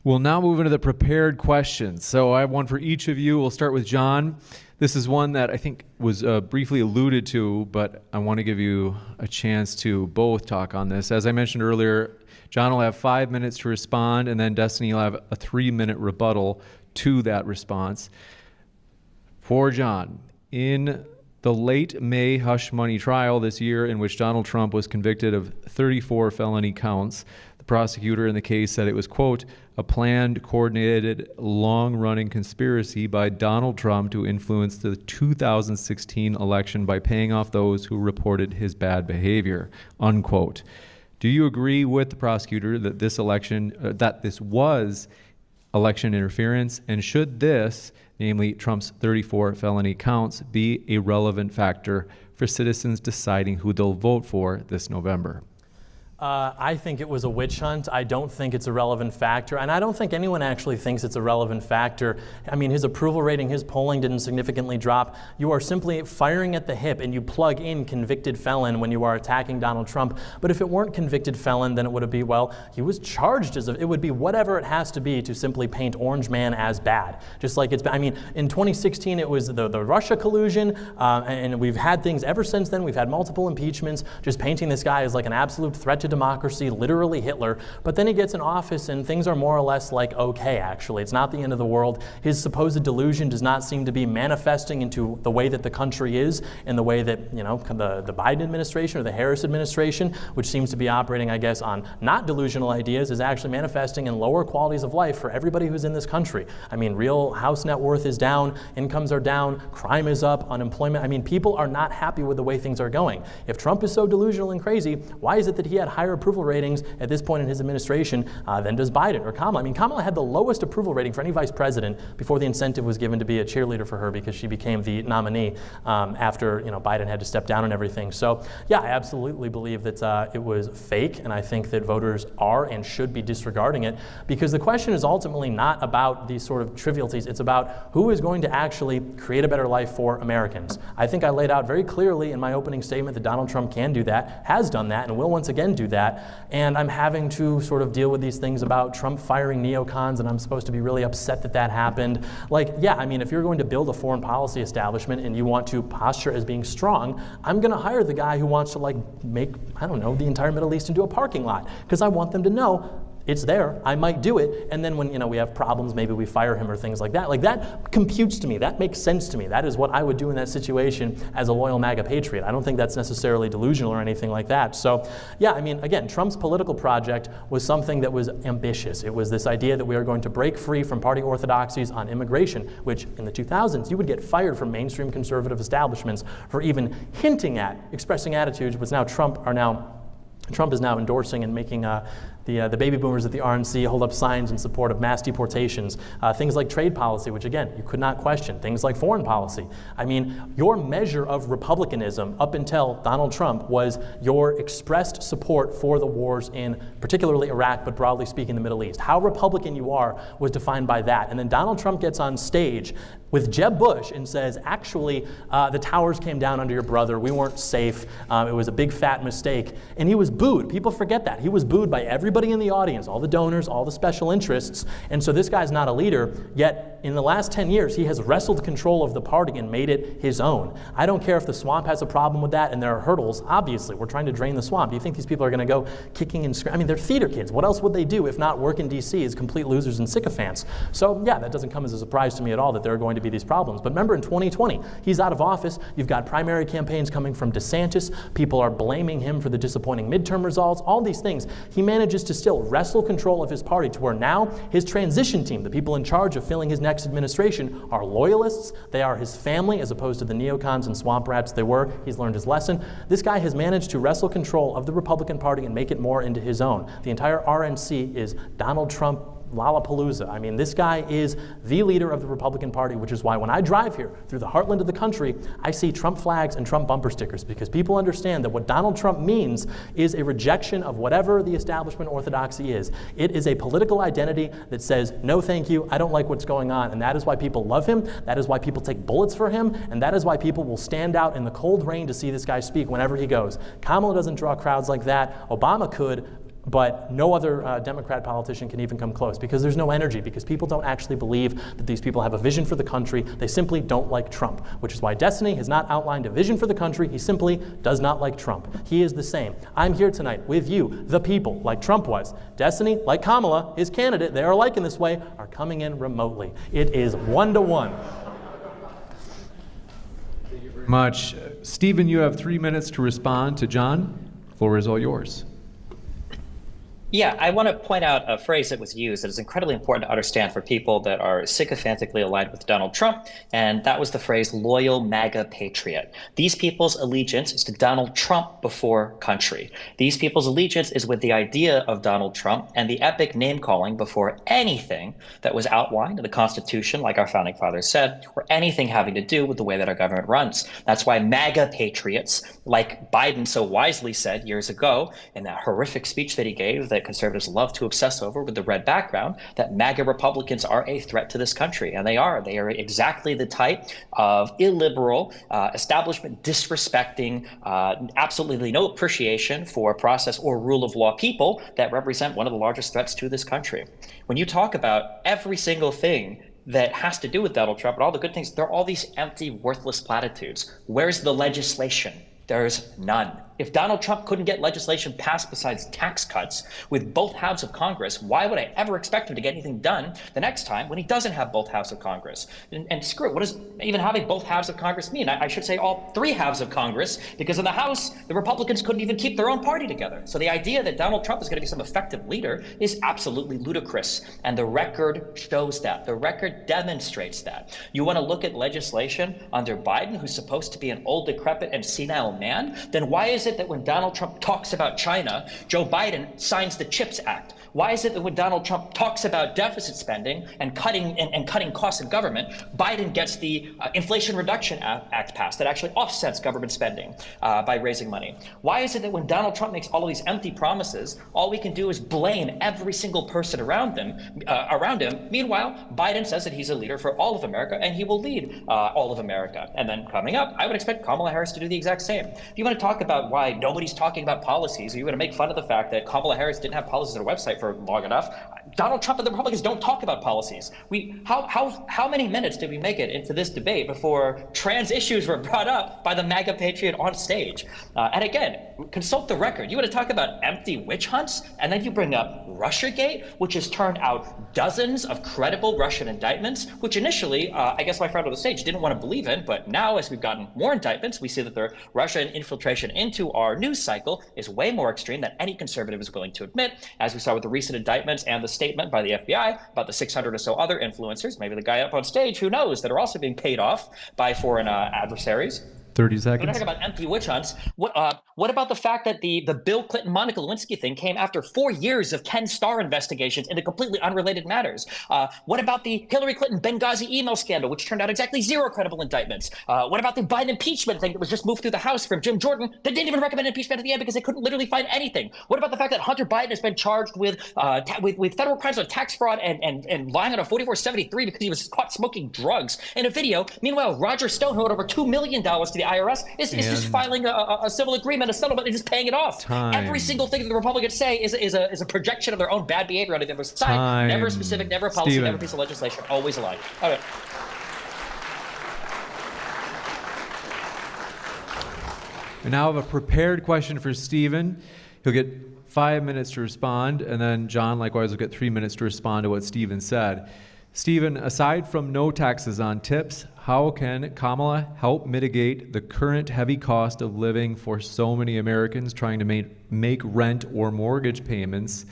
We'll now move into the prepared questions. So I have one for each of you. We'll start with John. This is one that I think was briefly alluded to, but I want to give you a chance to both talk on this. As I mentioned earlier, John will have 5 minutes to respond, and then Destiny will have a 3-minute rebuttal to that response. For John, in the late May hush money trial this year, in which Donald Trump was convicted of 34 felony counts, the prosecutor in the case said it was, quote, a planned, coordinated, long-running conspiracy by Donald Trump to influence the 2016 election by paying off those who reported his bad behavior, unquote. Do you agree with the prosecutor that this was election interference, and should this, namely Trump's 34 felony counts, be a relevant factor for citizens deciding who they'll vote for this November? I think it was a witch hunt. I don't think it's a relevant factor, and I don't think anyone actually thinks it's a relevant factor. I mean, his approval rating, his polling didn't significantly drop. You are simply firing at the hip, and you plug in convicted felon when you are attacking Donald Trump. But if it weren't convicted felon, then it would be, well, he was charged as it would be whatever it has to be to simply paint Orange Man as bad. Just like it's, I mean, in 2016, it was the Russia collusion, and we've had things ever since then. We've had multiple impeachments, just painting this guy as like an absolute threat to democracy, literally Hitler. But then he gets in office and things are more or less like okay, actually. It's not the end of the world. His supposed delusion does not seem to be manifesting into the way that the country is, in the way that, the Biden administration or the Harris administration, which seems to be operating, I guess, on not delusional ideas, is actually manifesting in lower qualities of life for everybody who's in this country. I mean, real house net worth is down, incomes are down, crime is up, unemployment. I mean, people are not happy with the way things are going. If Trump is so delusional and crazy, why is it that he had higher approval ratings at this point in his administration than does Biden or Kamala. I mean, Kamala had the lowest approval rating for any vice president before the incentive was given to be a cheerleader for her because she became the nominee after Biden had to step down and everything. So yeah, I absolutely believe that it was fake, and I think that voters are and should be disregarding it, because the question is ultimately not about these sort of trivialities. It's about who is going to actually create a better life for Americans. I think I laid out very clearly in my opening statement that Donald Trump can do that, has done that, and will once again do that. And I'm having to sort of deal with these things about Trump firing neocons, and I'm supposed to be really upset that that happened. Like, yeah, I mean, if you're going to build a foreign policy establishment and you want to posture as being strong, I'm going to hire the guy who wants to make, I don't know, the entire Middle East into a parking lot, because I want them to know it's there. I might do it, and then when we have problems, maybe we fire him or things like that. Like, that computes to me. That makes sense to me. That is what I would do in that situation as a loyal MAGA patriot. I don't think that's necessarily delusional or anything like that. So yeah, I mean, again, Trump's political project was something that was ambitious. It was this idea that we are going to break free from party orthodoxies on immigration, which in the 2000s you would get fired from mainstream conservative establishments for even hinting at, expressing attitudes, which now Trump is now endorsing and making the baby boomers at the RNC hold up signs in support of mass deportations. Things like trade policy, which again, you could not question. Things like foreign policy. I mean, your measure of republicanism up until Donald Trump was your expressed support for the wars in particularly Iraq, but broadly speaking, the Middle East. How Republican you are was defined by that. And then Donald Trump gets on stage with Jeb Bush and says, actually, the towers came down under your brother. We weren't safe. It was a big fat mistake. And he was booed. People forget that. He was booed by everybody in the audience, all the donors, all the special interests. And so this guy's not a leader, yet in the last 10 years, he has wrestled control of the party and made it his own. I don't care if the swamp has a problem with that, and there are hurdles. Obviously, we're trying to drain the swamp. Do you think these people are going to go kicking and screaming? I mean, they're theater kids. What else would they do if not work in D.C. as complete losers and sycophants? So yeah, that doesn't come as a surprise to me at all that there are going to be these problems. But remember, in 2020, he's out of office. You've got primary campaigns coming from DeSantis. People are blaming him for the disappointing midterm results. All these things. He manages to still wrestle control of his party to where now his transition team, the people in charge of filling his next administration, are loyalists. They are his family as opposed to the neocons and swamp rats they were. He's learned his lesson. This guy has managed to wrestle control of the Republican Party and make it more into his own. The entire RNC is Donald Trump Lollapalooza. I mean, this guy is the leader of the Republican Party, which is why when I drive here through the heartland of the country, I see Trump flags and Trump bumper stickers, because people understand that what Donald Trump means is a rejection of whatever the establishment orthodoxy is. It is a political identity that says, no thank you, I don't like what's going on, and that is why people love him, that is why people take bullets for him, and that is why people will stand out in the cold rain to see this guy speak whenever he goes. Kamala doesn't draw crowds like that. Obama could, but no other Democrat politician can even come close, because there's no energy, because people don't actually believe that these people have a vision for the country. They simply don't like Trump, which is why Destiny has not outlined a vision for the country. He simply does not like Trump. He is the same. I'm here tonight with you, the people, like Trump was. Destiny, like Kamala, his candidate, they are alike in this way, are coming in remotely. It is 1-to-1. Thank you very much. Stephen, you have 3 minutes to respond to John. The floor is all yours. Yeah, I want to point out a phrase that was used that is incredibly important to understand for people that are sycophantically aligned with Donald Trump, and that was the phrase loyal MAGA patriot. These people's allegiance is to Donald Trump before country. These people's allegiance is with the idea of Donald Trump and the epic name-calling before anything that was outlined in the Constitution, like our founding fathers said, or anything having to do with the way that our government runs. That's why MAGA patriots, like Biden so wisely said years ago in that horrific speech that he gave that conservatives love to obsess over with the red background, that MAGA Republicans are a threat to this country. And they are. They are exactly the type of illiberal, establishment disrespecting, absolutely no appreciation for process or rule of law people that represent one of the largest threats to this country. When you talk about every single thing that has to do with Donald Trump and all the good things, there are all these empty, worthless platitudes. Where's the legislation? There's none. If Donald Trump couldn't get legislation passed besides tax cuts with both houses of Congress, why would I ever expect him to get anything done the next time when he doesn't have both houses of Congress? And screw it, what does even having both halves of Congress mean? I should say all three halves of Congress, because in the House, the Republicans couldn't even keep their own party together. So the idea that Donald Trump is going to be some effective leader is absolutely ludicrous. And the record shows that. The record demonstrates that. You want to look at legislation under Biden, who's supposed to be an old, decrepit, and senile man? Then why is it it that when Donald Trump talks about China, Joe Biden signs the CHIPS Act? Why is it that when Donald Trump talks about deficit spending and cutting costs in government, Biden gets the Inflation Reduction Act passed that actually offsets government spending by raising money? Why is it that when Donald Trump makes all of these empty promises, all we can do is blame every single person around him? Meanwhile, Biden says that he's a leader for all of America and he will lead all of America. And then coming up, I would expect Kamala Harris to do the exact same. If you want to talk about why nobody's talking about policies, or you want to make fun of the fact that Kamala Harris didn't have policies on her website for long enough, Donald Trump and the Republicans don't talk about policies. How many minutes did we make it into this debate before trans issues were brought up by the MAGA patriot on stage? And again, consult the record. You want to talk about empty witch hunts, and then you bring up Russiagate, which has turned out dozens of credible Russian indictments, which initially, I guess my friend on the stage didn't want to believe in, but now as we've gotten more indictments, we see that the Russian infiltration into our news cycle is way more extreme than any conservative is willing to admit, as we saw with the recent indictments and the statement by the FBI about the 600 or so other influencers, maybe the guy up on stage, who knows, that are also being paid off by foreign adversaries. 30 We're seconds. talking about empty witch hunts. What about the fact that the Bill Clinton Monica Lewinsky thing came after 4 years of Ken Starr investigations into completely unrelated matters? What about the Hillary Clinton Benghazi email scandal, which turned out exactly 0 credible indictments? What about the Biden impeachment thing that was just moved through the House from Jim Jordan that didn't even recommend impeachment at the end because they couldn't literally find anything? What about the fact that Hunter Biden has been charged with federal crimes on tax fraud and lying on a 4473 because he was caught smoking drugs in a video? Meanwhile, Roger Stone, who owed over $2 million to the IRS, is just filing a civil agreement, a settlement, and just paying it off. Every single thing that the Republicans say is a projection of their own bad behavior on the other side. Never a specific, never a policy, never a piece of legislation, always a lie. All right. We now have a prepared question for Stephen. He'll get 5 minutes to respond, and then John likewise will get 3 minutes to respond to what Stephen said. Stephen, aside from no taxes on tips, how can Kamala help mitigate the current heavy cost of living for so many Americans trying to make rent or mortgage payments?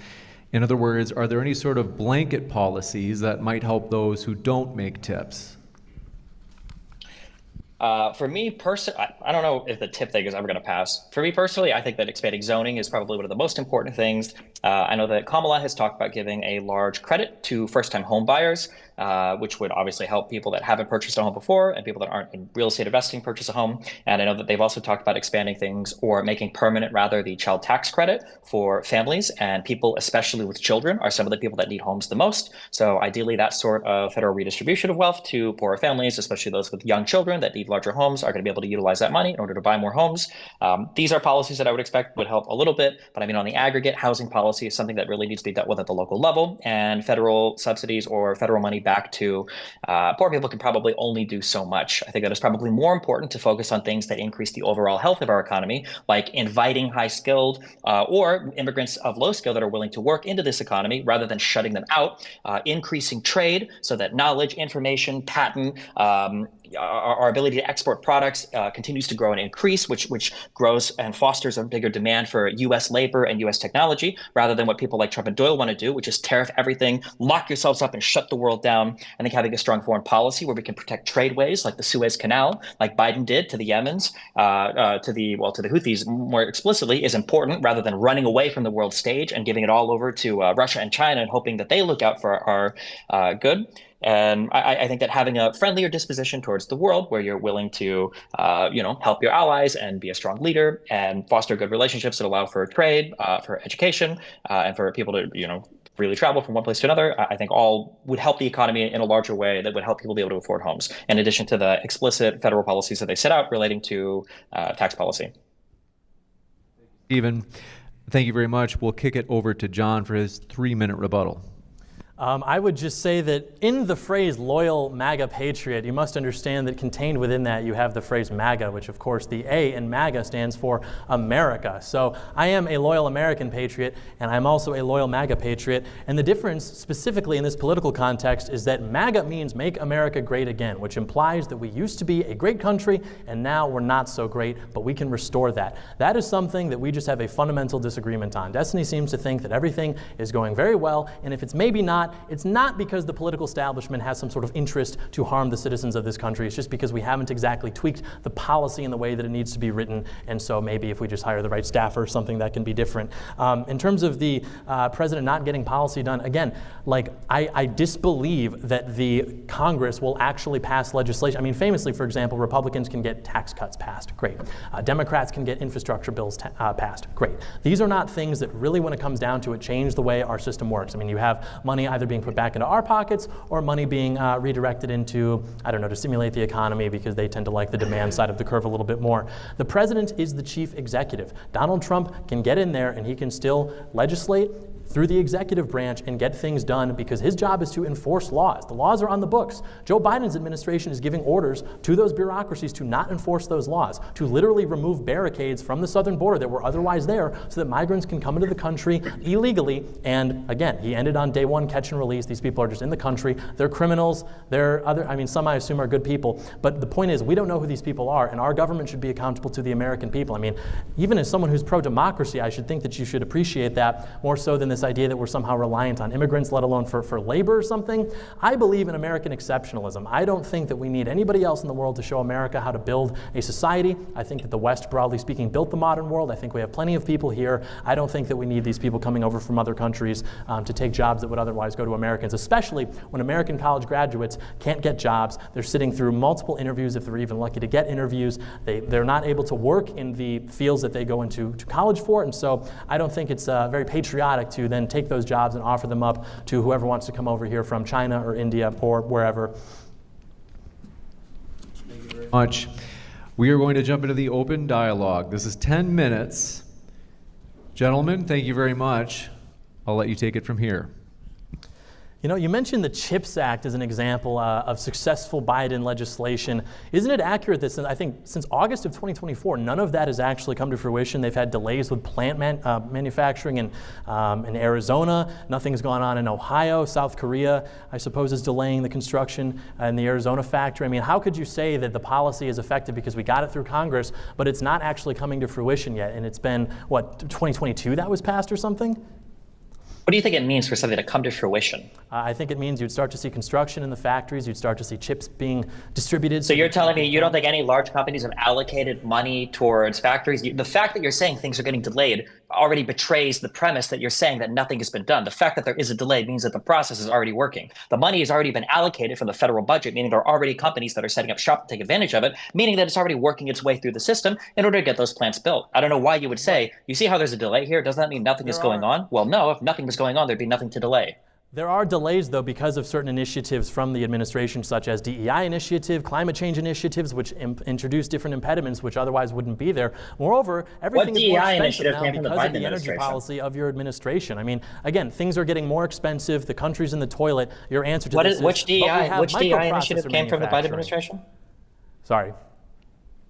In other words, are there any sort of blanket policies that might help those who don't make tips? For me personally, I don't know if the tip thing is ever going to pass. For me personally, I think that expanding zoning is probably one of the most important things. I know that Kamala has talked about giving a large credit to first-time home buyers, which would obviously help people that haven't purchased a home before and people that aren't in real estate investing purchase a home. And I know that they've also talked about expanding things or making permanent, rather, the child tax credit for families, and people, especially with children, are some of the people that need homes the most. So ideally, that sort of federal redistribution of wealth to poorer families, especially those with young children that need larger homes, are going to be able to utilize that money in order to buy more homes. These are policies that I would expect would help a little bit, but I mean, on the aggregate, housing policy is something that really needs to be dealt with at the local level, and federal subsidies or federal money back to poor people can probably only do so much. I think that it's probably more important to focus on things that increase the overall health of our economy, like inviting high-skilled or immigrants of low skill that are willing to work into this economy rather than shutting them out, increasing trade so that knowledge, information, patent, our ability to export products continues to grow and increase, which grows and fosters a bigger demand for U.S. labor and U.S. technology, rather than what people like Trump and Doyle want to do, which is tariff everything, lock yourselves up, and shut the world down. I think having a strong foreign policy where we can protect tradeways like the Suez Canal, like Biden did to the Yemens, to the Houthis more explicitly, is important, rather than running away from the world stage and giving it all over to Russia and China and hoping that they look out for our good. And I think that having a friendlier disposition towards the world, where you're willing to, help your allies and be a strong leader and foster good relationships that allow for trade, for education, and for people to, really travel from one place to another, I think all would help the economy in a larger way that would help people be able to afford homes, in addition to the explicit federal policies that they set out relating to tax policy. Stephen, thank you very much. We'll kick it over to John for his 3-minute rebuttal. I would just say that in the phrase loyal MAGA patriot, you must understand that contained within that you have the phrase MAGA, which of course the A in MAGA stands for America. So I am a loyal American patriot, and I'm also a loyal MAGA patriot. And the difference specifically in this political context is that MAGA means Make America Great Again, which implies that we used to be a great country and now we're not so great, but we can restore that. That is something that we just have a fundamental disagreement on. Destiny seems to think that everything is going very well, and if it's maybe not, not, it's not because the political establishment has some sort of interest to harm the citizens of this country. It's just because we haven't exactly tweaked the policy in the way that it needs to be written. And so maybe if we just hire the right staffer or something, that can be different. In terms of the president not getting policy done, again, like I disbelieve that the Congress will actually pass legislation. I mean, famously, for example, Republicans can get tax cuts passed. Great. Democrats can get infrastructure bills passed. Great. These are not things that really, when it comes down to it, change the way our system works. I mean, you have money either being put back into our pockets or money being redirected into, I don't know, to stimulate the economy because they tend to like the demand side of the curve a little bit more. The president is the chief executive. Donald Trump can get in there and he can still legislate through the executive branch and get things done because his job is to enforce laws. The laws are on the books. Joe Biden's administration is giving orders to those bureaucracies to not enforce those laws, to literally remove barricades from the southern border that were otherwise there so that migrants can come into the country illegally. And again, he ended on day one, catch and release. These people are just in the country. They're criminals. They're some I assume are good people. But the point is, we don't know who these people are, and our government should be accountable to the American people. I mean, even as someone who's pro-democracy, I should think that you should appreciate that more so than this idea that we're somehow reliant on immigrants, let alone for labor or something. I believe in American exceptionalism. I don't think that we need anybody else in the world to show America how to build a society. I think that the West, broadly speaking, built the modern world. I think we have plenty of people here. I don't think that we need these people coming over from other countries to take jobs that would otherwise go to Americans, especially when American college graduates can't get jobs. They're sitting through multiple interviews if they're even lucky to get interviews. They're not able to work in the fields that they go into college for, and so I don't think it's very patriotic to then take those jobs and offer them up to whoever wants to come over here from China or India or wherever. Thank you very much. We are going to jump into the open dialogue. This is 10 minutes. Gentlemen, thank you very much. I'll let you take it from here. You know, you mentioned the CHIPS Act as an example of successful Biden legislation. Isn't it accurate that I think since August of 2024, none of that has actually come to fruition? They've had delays with plant manufacturing in Arizona. Nothing's gone on in Ohio. South Korea, I suppose, is delaying the construction in the Arizona factory. I mean, how could you say that the policy is effective because we got it through Congress, but it's not actually coming to fruition yet? And it's been, what, 2022 that was passed or something? What do you think it means for something to come to fruition? I think it means you'd start to see construction in the factories, you'd start to see chips being distributed. So you're telling me you don't think any large companies have allocated money towards factories? The fact that you're saying things are getting delayed already betrays the premise that you're saying that nothing has been done. The fact that there is a delay means that the process is already working. The money has already been allocated from the federal budget, meaning there are already companies that are setting up shop to take advantage of it, meaning that it's already working its way through the system in order to get those plants built. I don't know why you would say, you see how there's a delay here? Doesn't that mean nothing is going on? Well, no, if nothing was going on, there'd be nothing to delay. There are delays, though, because of certain initiatives from the administration, such as DEI initiative, climate change initiatives, which introduce different impediments which otherwise wouldn't be there. Moreover, everything is more expensive now because of the energy policy of your administration. I mean, again, things are getting more expensive. The country's in the toilet. Your answer to this is, which DEI initiative came from the Biden administration? Sorry.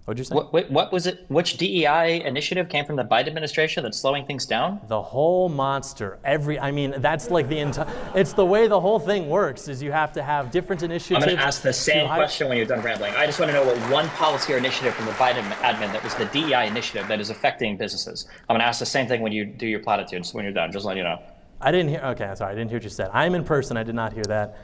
What'd you say? What was it? Which DEI initiative came from the Biden administration that's slowing things down? The whole monster. I mean, that's like the entire. It's the way the whole thing works. Is you have to have different initiatives. I'm going to ask the same question when you're done rambling. I just want to know what one policy or initiative from the Biden admin that was the DEI initiative that is affecting businesses. I'm going to ask the same thing when you do your platitudes when you're done. Just let you know. I didn't hear. Okay, sorry. I didn't hear what you said. I'm in person. I did not hear that.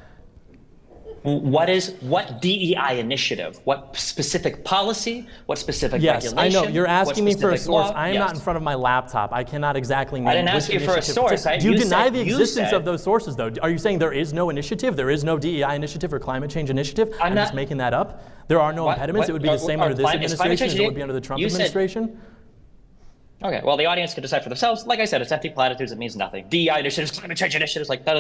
What DEI initiative? What specific policy? What specific regulation? Yes, I know. You're asking me for a source. Law? I am not in front of my laptop. I cannot exactly name. I didn't ask you for a source. Do you deny the existence of those sources, though? Are you saying there is no initiative? There is no DEI initiative or climate change initiative? I'm just making that up. There are no impediments. It would be the same under this administration as it would be under the Trump administration. Okay, well, the audience can decide for themselves. Like I said, it's empty platitudes. It means nothing. DEI initiatives, climate change initiatives, like none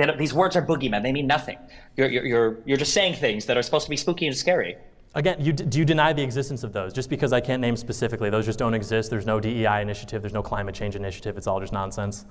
of these words are boogeymen. They mean nothing. You're just saying things that are supposed to be spooky and scary. Again, do you deny the existence of those? Just because I can't name specifically, those just don't exist. There's no DEI initiative. There's no climate change initiative. It's all just nonsense.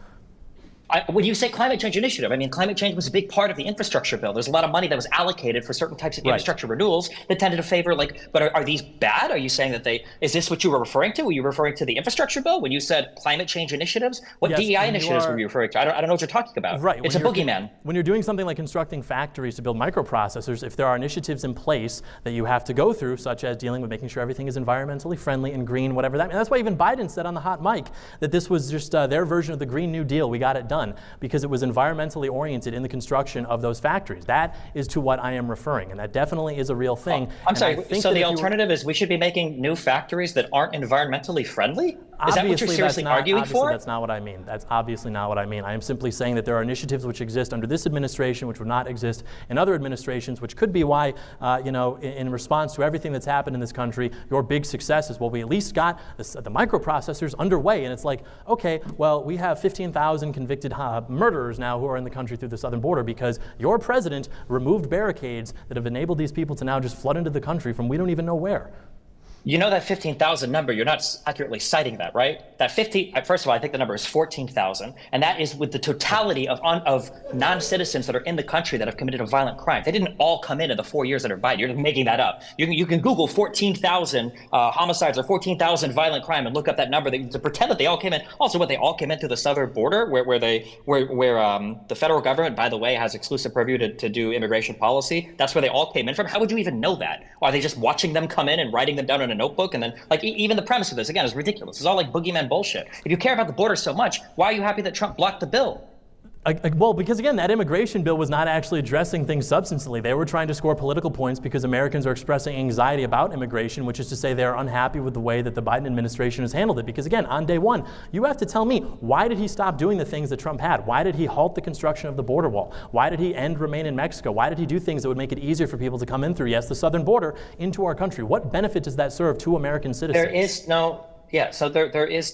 When you say climate change initiative, I mean, climate change was a big part of the infrastructure bill. There's a lot of money that was allocated for certain types of infrastructure renewals that tended to favor, but are these bad? Are you saying that is this what you were referring to? Were you referring to the infrastructure bill when you said climate change initiatives? What DEI initiatives were you referring to? I don't know what you're talking about. Right. It's a boogeyman. When you're doing something like constructing factories to build microprocessors, if there are initiatives in place that you have to go through, such as dealing with making sure everything is environmentally friendly and green, whatever that means. That's why even Biden said on the hot mic that this was just their version of the Green New Deal. We got it done. done because it was environmentally oriented in the construction of those factories. That is to what I am referring, and that definitely is a real thing. I'm sorry, so the alternative is we should be making new factories that aren't environmentally friendly? Is that what you're seriously arguing for? That's not what I mean. That's obviously not what I mean. I am simply saying that there are initiatives which exist under this administration which would not exist in other administrations, which could be why, in response to everything that's happened in this country, your big success is, well, we at least got the microprocessors underway. And it's like, okay, well, we have 15,000 convicted murderers now who are in the country through the southern border because your president removed barricades that have enabled these people to now just flood into the country from we don't even know where. You know that 15,000 number, you're not accurately citing that, right? That 15, first of all, I think the number is 14,000, and that is with the totality of non-citizens that are in the country that have committed a violent crime. They didn't all come in the 4 years that are Biden. You're just making that up. You can Google 14,000 homicides or 14,000 violent crime and look up that number to pretend that they all came in. Also, they all came in through the southern border where the federal government, by the way, has exclusive purview to do immigration policy. That's where they all came in from. How would you even know that? Are they just watching them come in and writing them down in a notebook? And then, even the premise of this, again, is ridiculous. It's all like boogeyman bullshit. If you care about the border so much, why are you happy that Trump blocked the bill? Well, because again, that immigration bill was not actually addressing things substantively. They were trying to score political points because Americans are expressing anxiety about immigration, which is to say they're unhappy with the way that the Biden administration has handled it. Because again, on day one, you have to tell me, why did he stop doing the things that Trump had? Why did he halt the construction of the border wall? Why did he end Remain in Mexico? Why did he do things that would make it easier for people to come in through, yes, the southern border into our country? What benefit does that serve to American citizens? There is no... Yeah, so there was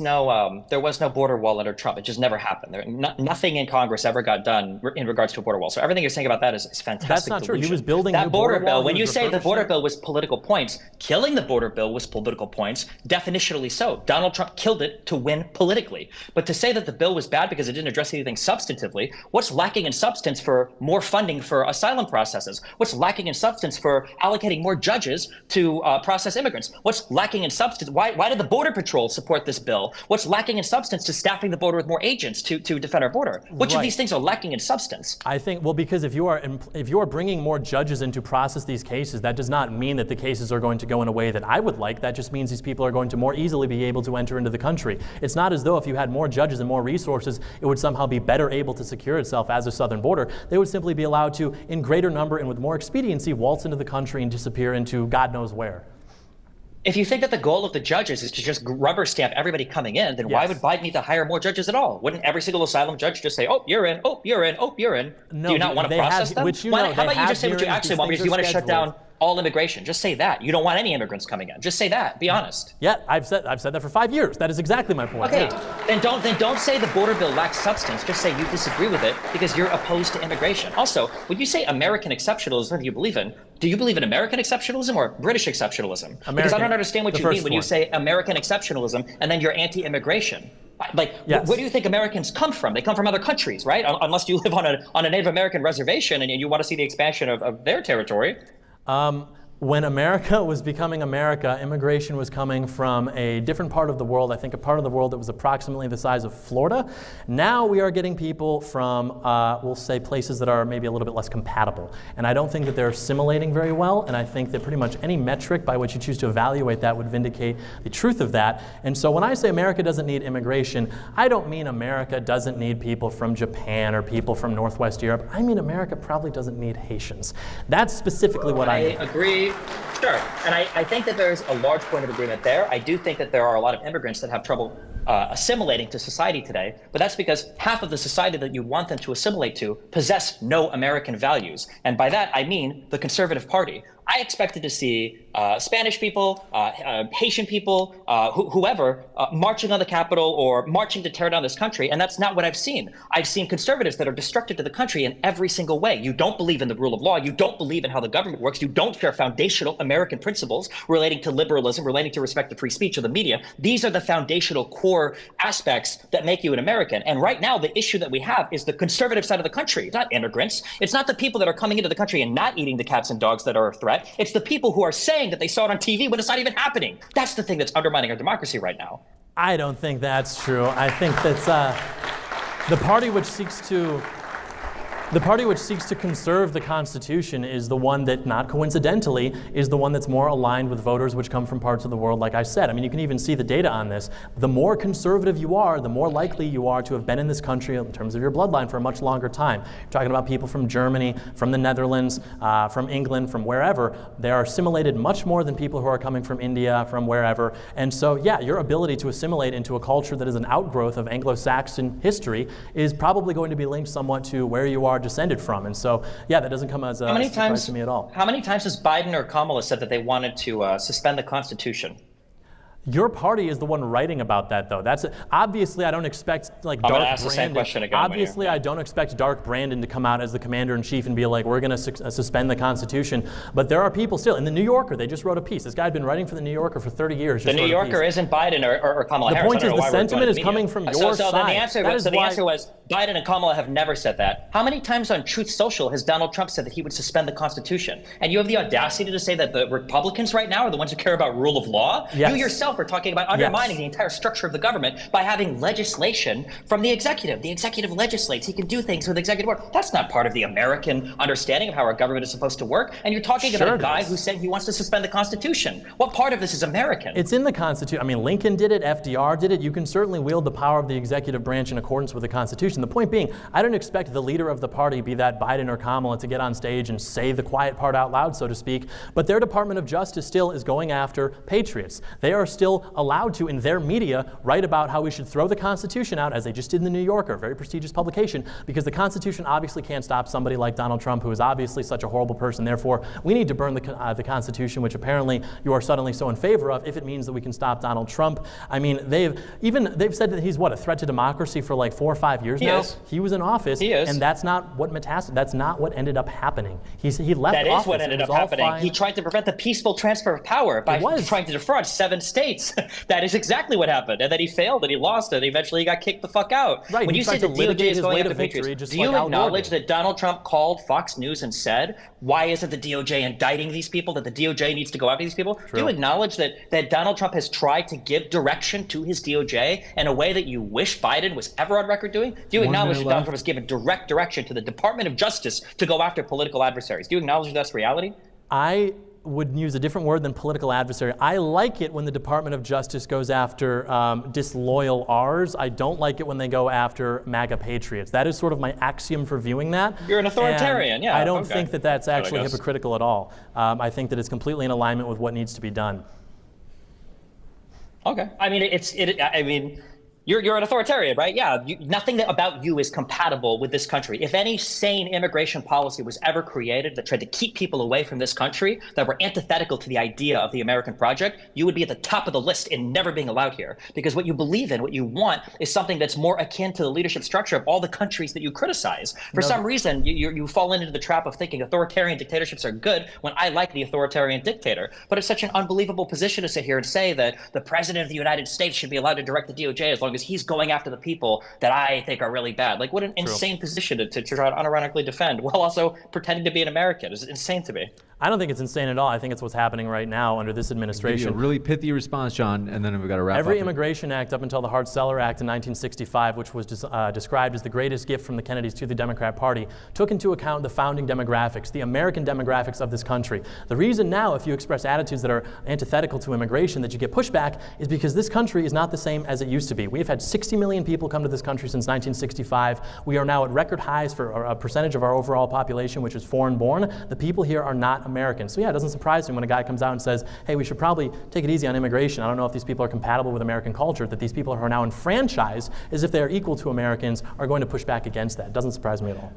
no border wall under Trump. It just never happened. Nothing in Congress ever got done in regards to a border wall. So everything you're saying about that is fantastic. That's not true. He was building that border bill. wall. When you say the border bill was political points, killing the border bill was political points, definitionally so. Donald Trump killed it to win politically. But to say that the bill was bad because it didn't address anything substantively, what's lacking in substance for more funding for asylum processes? What's lacking in substance for allocating more judges to process immigrants? What's lacking in substance? Why did the Border Patrol support this bill? What's lacking in substance to staffing the border with more agents to defend our border? Which of these things are lacking in substance? I think, well, because if you are bringing more judges in to process these cases, that does not mean that the cases are going to go in a way that I would like. That just means these people are going to more easily be able to enter into the country. It's not as though if you had more judges and more resources, it would somehow be better able to secure itself as a southern border. They would simply be allowed to, in greater number and with more expediency, waltz into the country and disappear into God knows where. If you think that the goal of the judges is to just rubber stamp everybody coming in, then why would Biden need to hire more judges at all? Wouldn't every single asylum judge just say, oh, you're in, oh, you're in, oh, you're in? No, do you not want to process them? How about you just say what you actually want? Because you want to shut down all immigration. Just say that. You don't want any immigrants coming in. Just say that. Be honest. Yeah, I've said that for 5 years. That is exactly my point. Okay, then don't say the border bill lacks substance. Just say you disagree with it because you're opposed to immigration. Also, when you say American exceptionalism, do you believe in American exceptionalism or British exceptionalism? Because I don't understand what you mean when you say American exceptionalism and then you're anti-immigration. Where do you think Americans come from? They come from other countries, right? Unless you live on a Native American reservation and you want to see the expansion of their territory. When America was becoming America, immigration was coming from a different part of the world, I think a part of the world that was approximately the size of Florida. Now we are getting people from, we'll say, places that are maybe a little bit less compatible. And I don't think that they're assimilating very well, and I think that pretty much any metric by which you choose to evaluate that would vindicate the truth of that. And so when I say America doesn't need immigration, I don't mean America doesn't need people from Japan or people from Northwest Europe. I mean America probably doesn't need Haitians. That's specifically what I mean. I agree. Sure. And I think that there's a large point of agreement there. I do think that there are a lot of immigrants that have trouble assimilating to society today, but that's because half of the society that you want them to assimilate to possess no American values. And by that, I mean the Conservative Party. I expected to see Spanish people, Haitian people, whoever, marching on the Capitol or marching to tear down this country, and that's not what I've seen. I've seen conservatives that are destructive to the country in every single way. You don't believe in the rule of law. You don't believe in how the government works. You don't share foundational American principles relating to liberalism, relating to respect to free speech or the media. These are the foundational core aspects that make you an American. And right now, the issue that we have is the conservative side of the country. It's not immigrants. It's not the people that are coming into the country and not eating the cats and dogs that are a threat. It's the people who are saying that they saw it on TV when it's not even happening. That's the thing that's undermining our democracy right now. I don't think that's true. I think that's the party which seeks to The party which seeks to conserve the Constitution is the one that, not coincidentally, is the one that's more aligned with voters which come from parts of the world, like I said. I mean, you can even see the data on this. The more conservative you are, the more likely you are to have been in this country in terms of your bloodline for a much longer time. You're talking about people from Germany, from the Netherlands, from England, from wherever. They are assimilated much more than people who are coming from India, from wherever. And so, yeah, your ability to assimilate into a culture that is an outgrowth of Anglo-Saxon history is probably going to be linked somewhat to where you are descended from. And so, yeah, that doesn't come as a surprise to me at all. How many times has Biden or Kamala said that they wanted to suspend the Constitution? Your party is the one writing about that, though. Obviously, I don't expect like I'm Dark gonna ask the same question again. Obviously, I don't expect Dark Brandon to come out as the commander-in-chief and be like, we're going to suspend the Constitution. But there are people still. In the New Yorker, they just wrote a piece. This guy had been writing for the New Yorker for 30 years. The New Yorker isn't Biden or Kamala Harris. The point is the sentiment is coming from your side. So then the answer was Biden and Kamala have never said that. How many times on Truth Social has Donald Trump said that he would suspend the Constitution? And you have the audacity to say that the Republicans right now are the ones who care about rule of law? Yes. You yourself are talking about undermining the entire structure of the government by having legislation from the executive. The executive legislates. He can do things with executive order. That's not part of the American understanding of how our government is supposed to work. And you're talking about a guy who's saying he wants to suspend the Constitution. What part of this is American? It's in the Constitution. I mean, Lincoln did it. FDR did it. You can certainly wield the power of the executive branch in accordance with the Constitution. The point being, I don't expect the leader of the party, be that Biden or Kamala, to get on stage and say the quiet part out loud, so to speak. But their Department of Justice still is going after patriots. They are still allowed to, in their media, write about how we should throw the Constitution out, as they just did in the New Yorker, a very prestigious publication, because the Constitution obviously can't stop somebody like Donald Trump, who is obviously such a horrible person. Therefore, we need to burn the Constitution, which apparently you are suddenly so in favor of, if it means that we can stop Donald Trump. I mean, they've said that he's, a threat to democracy for like 4 or 5 years now? He was in office, and that's not what that's not what ended up happening. He left office. That is what ended up happening. He tried to prevent the peaceful transfer of power by trying to defraud 7 states. That is exactly what happened. And then he failed, and he lost, and eventually he got kicked the fuck out. Right. When you say the DOJ is going after patriots, do you acknowledge that Donald Trump called Fox News and said, why isn't the DOJ indicting these people, that the DOJ needs to go after these people? True. Do you acknowledge that Donald Trump has tried to give direction to his DOJ in a way that you wish Biden was ever on record doing? Do you acknowledge that Donald Trump has given direct direction to the Department of Justice to go after political adversaries? Do you acknowledge that's reality? I would use a different word than political adversary. I like it when the Department of Justice goes after disloyal R's. I don't like it when they go after MAGA patriots. That is sort of my axiom for viewing that. You're an authoritarian, I don't think that that's actually hypocritical at all. I think that it's completely in alignment with what needs to be done. Okay. I mean, You're an authoritarian, right? Yeah, nothing about you is compatible with this country. If any sane immigration policy was ever created that tried to keep people away from this country, that were antithetical to the idea of the American project, you would be at the top of the list in never being allowed here. Because what you believe in, what you want, is something that's more akin to the leadership structure of all the countries that you criticize. For some reason, you fall into the trap of thinking authoritarian dictatorships are good when I like the authoritarian dictator. But it's such an unbelievable position to sit here and say that the president of the United States should be allowed to direct the DOJ as long as he's going after the people that I think are really bad. Like, what an insane position to try to unironically defend while also pretending to be an American. It's insane to me. I don't think it's insane at all. I think it's what's happening right now under this administration. A really pithy response, John, and then we've got to wrap up. Every immigration act up until the Hart-Celler Act in 1965, which was described as the greatest gift from the Kennedys to the Democrat Party, took into account the founding demographics, the American demographics of this country. The reason now, if you express attitudes that are antithetical to immigration, that you get pushback, is because this country is not the same as it used to be. We have had 60 million people come to this country since 1965. We are now at record highs for a percentage of our overall population, which is foreign-born. The people here are not American. So yeah, it doesn't surprise me when a guy comes out and says, hey, we should probably take it easy on immigration. I don't know if these people are compatible with American culture, that these people who are now enfranchised as if they are equal to Americans are going to push back against that. It doesn't surprise me at all.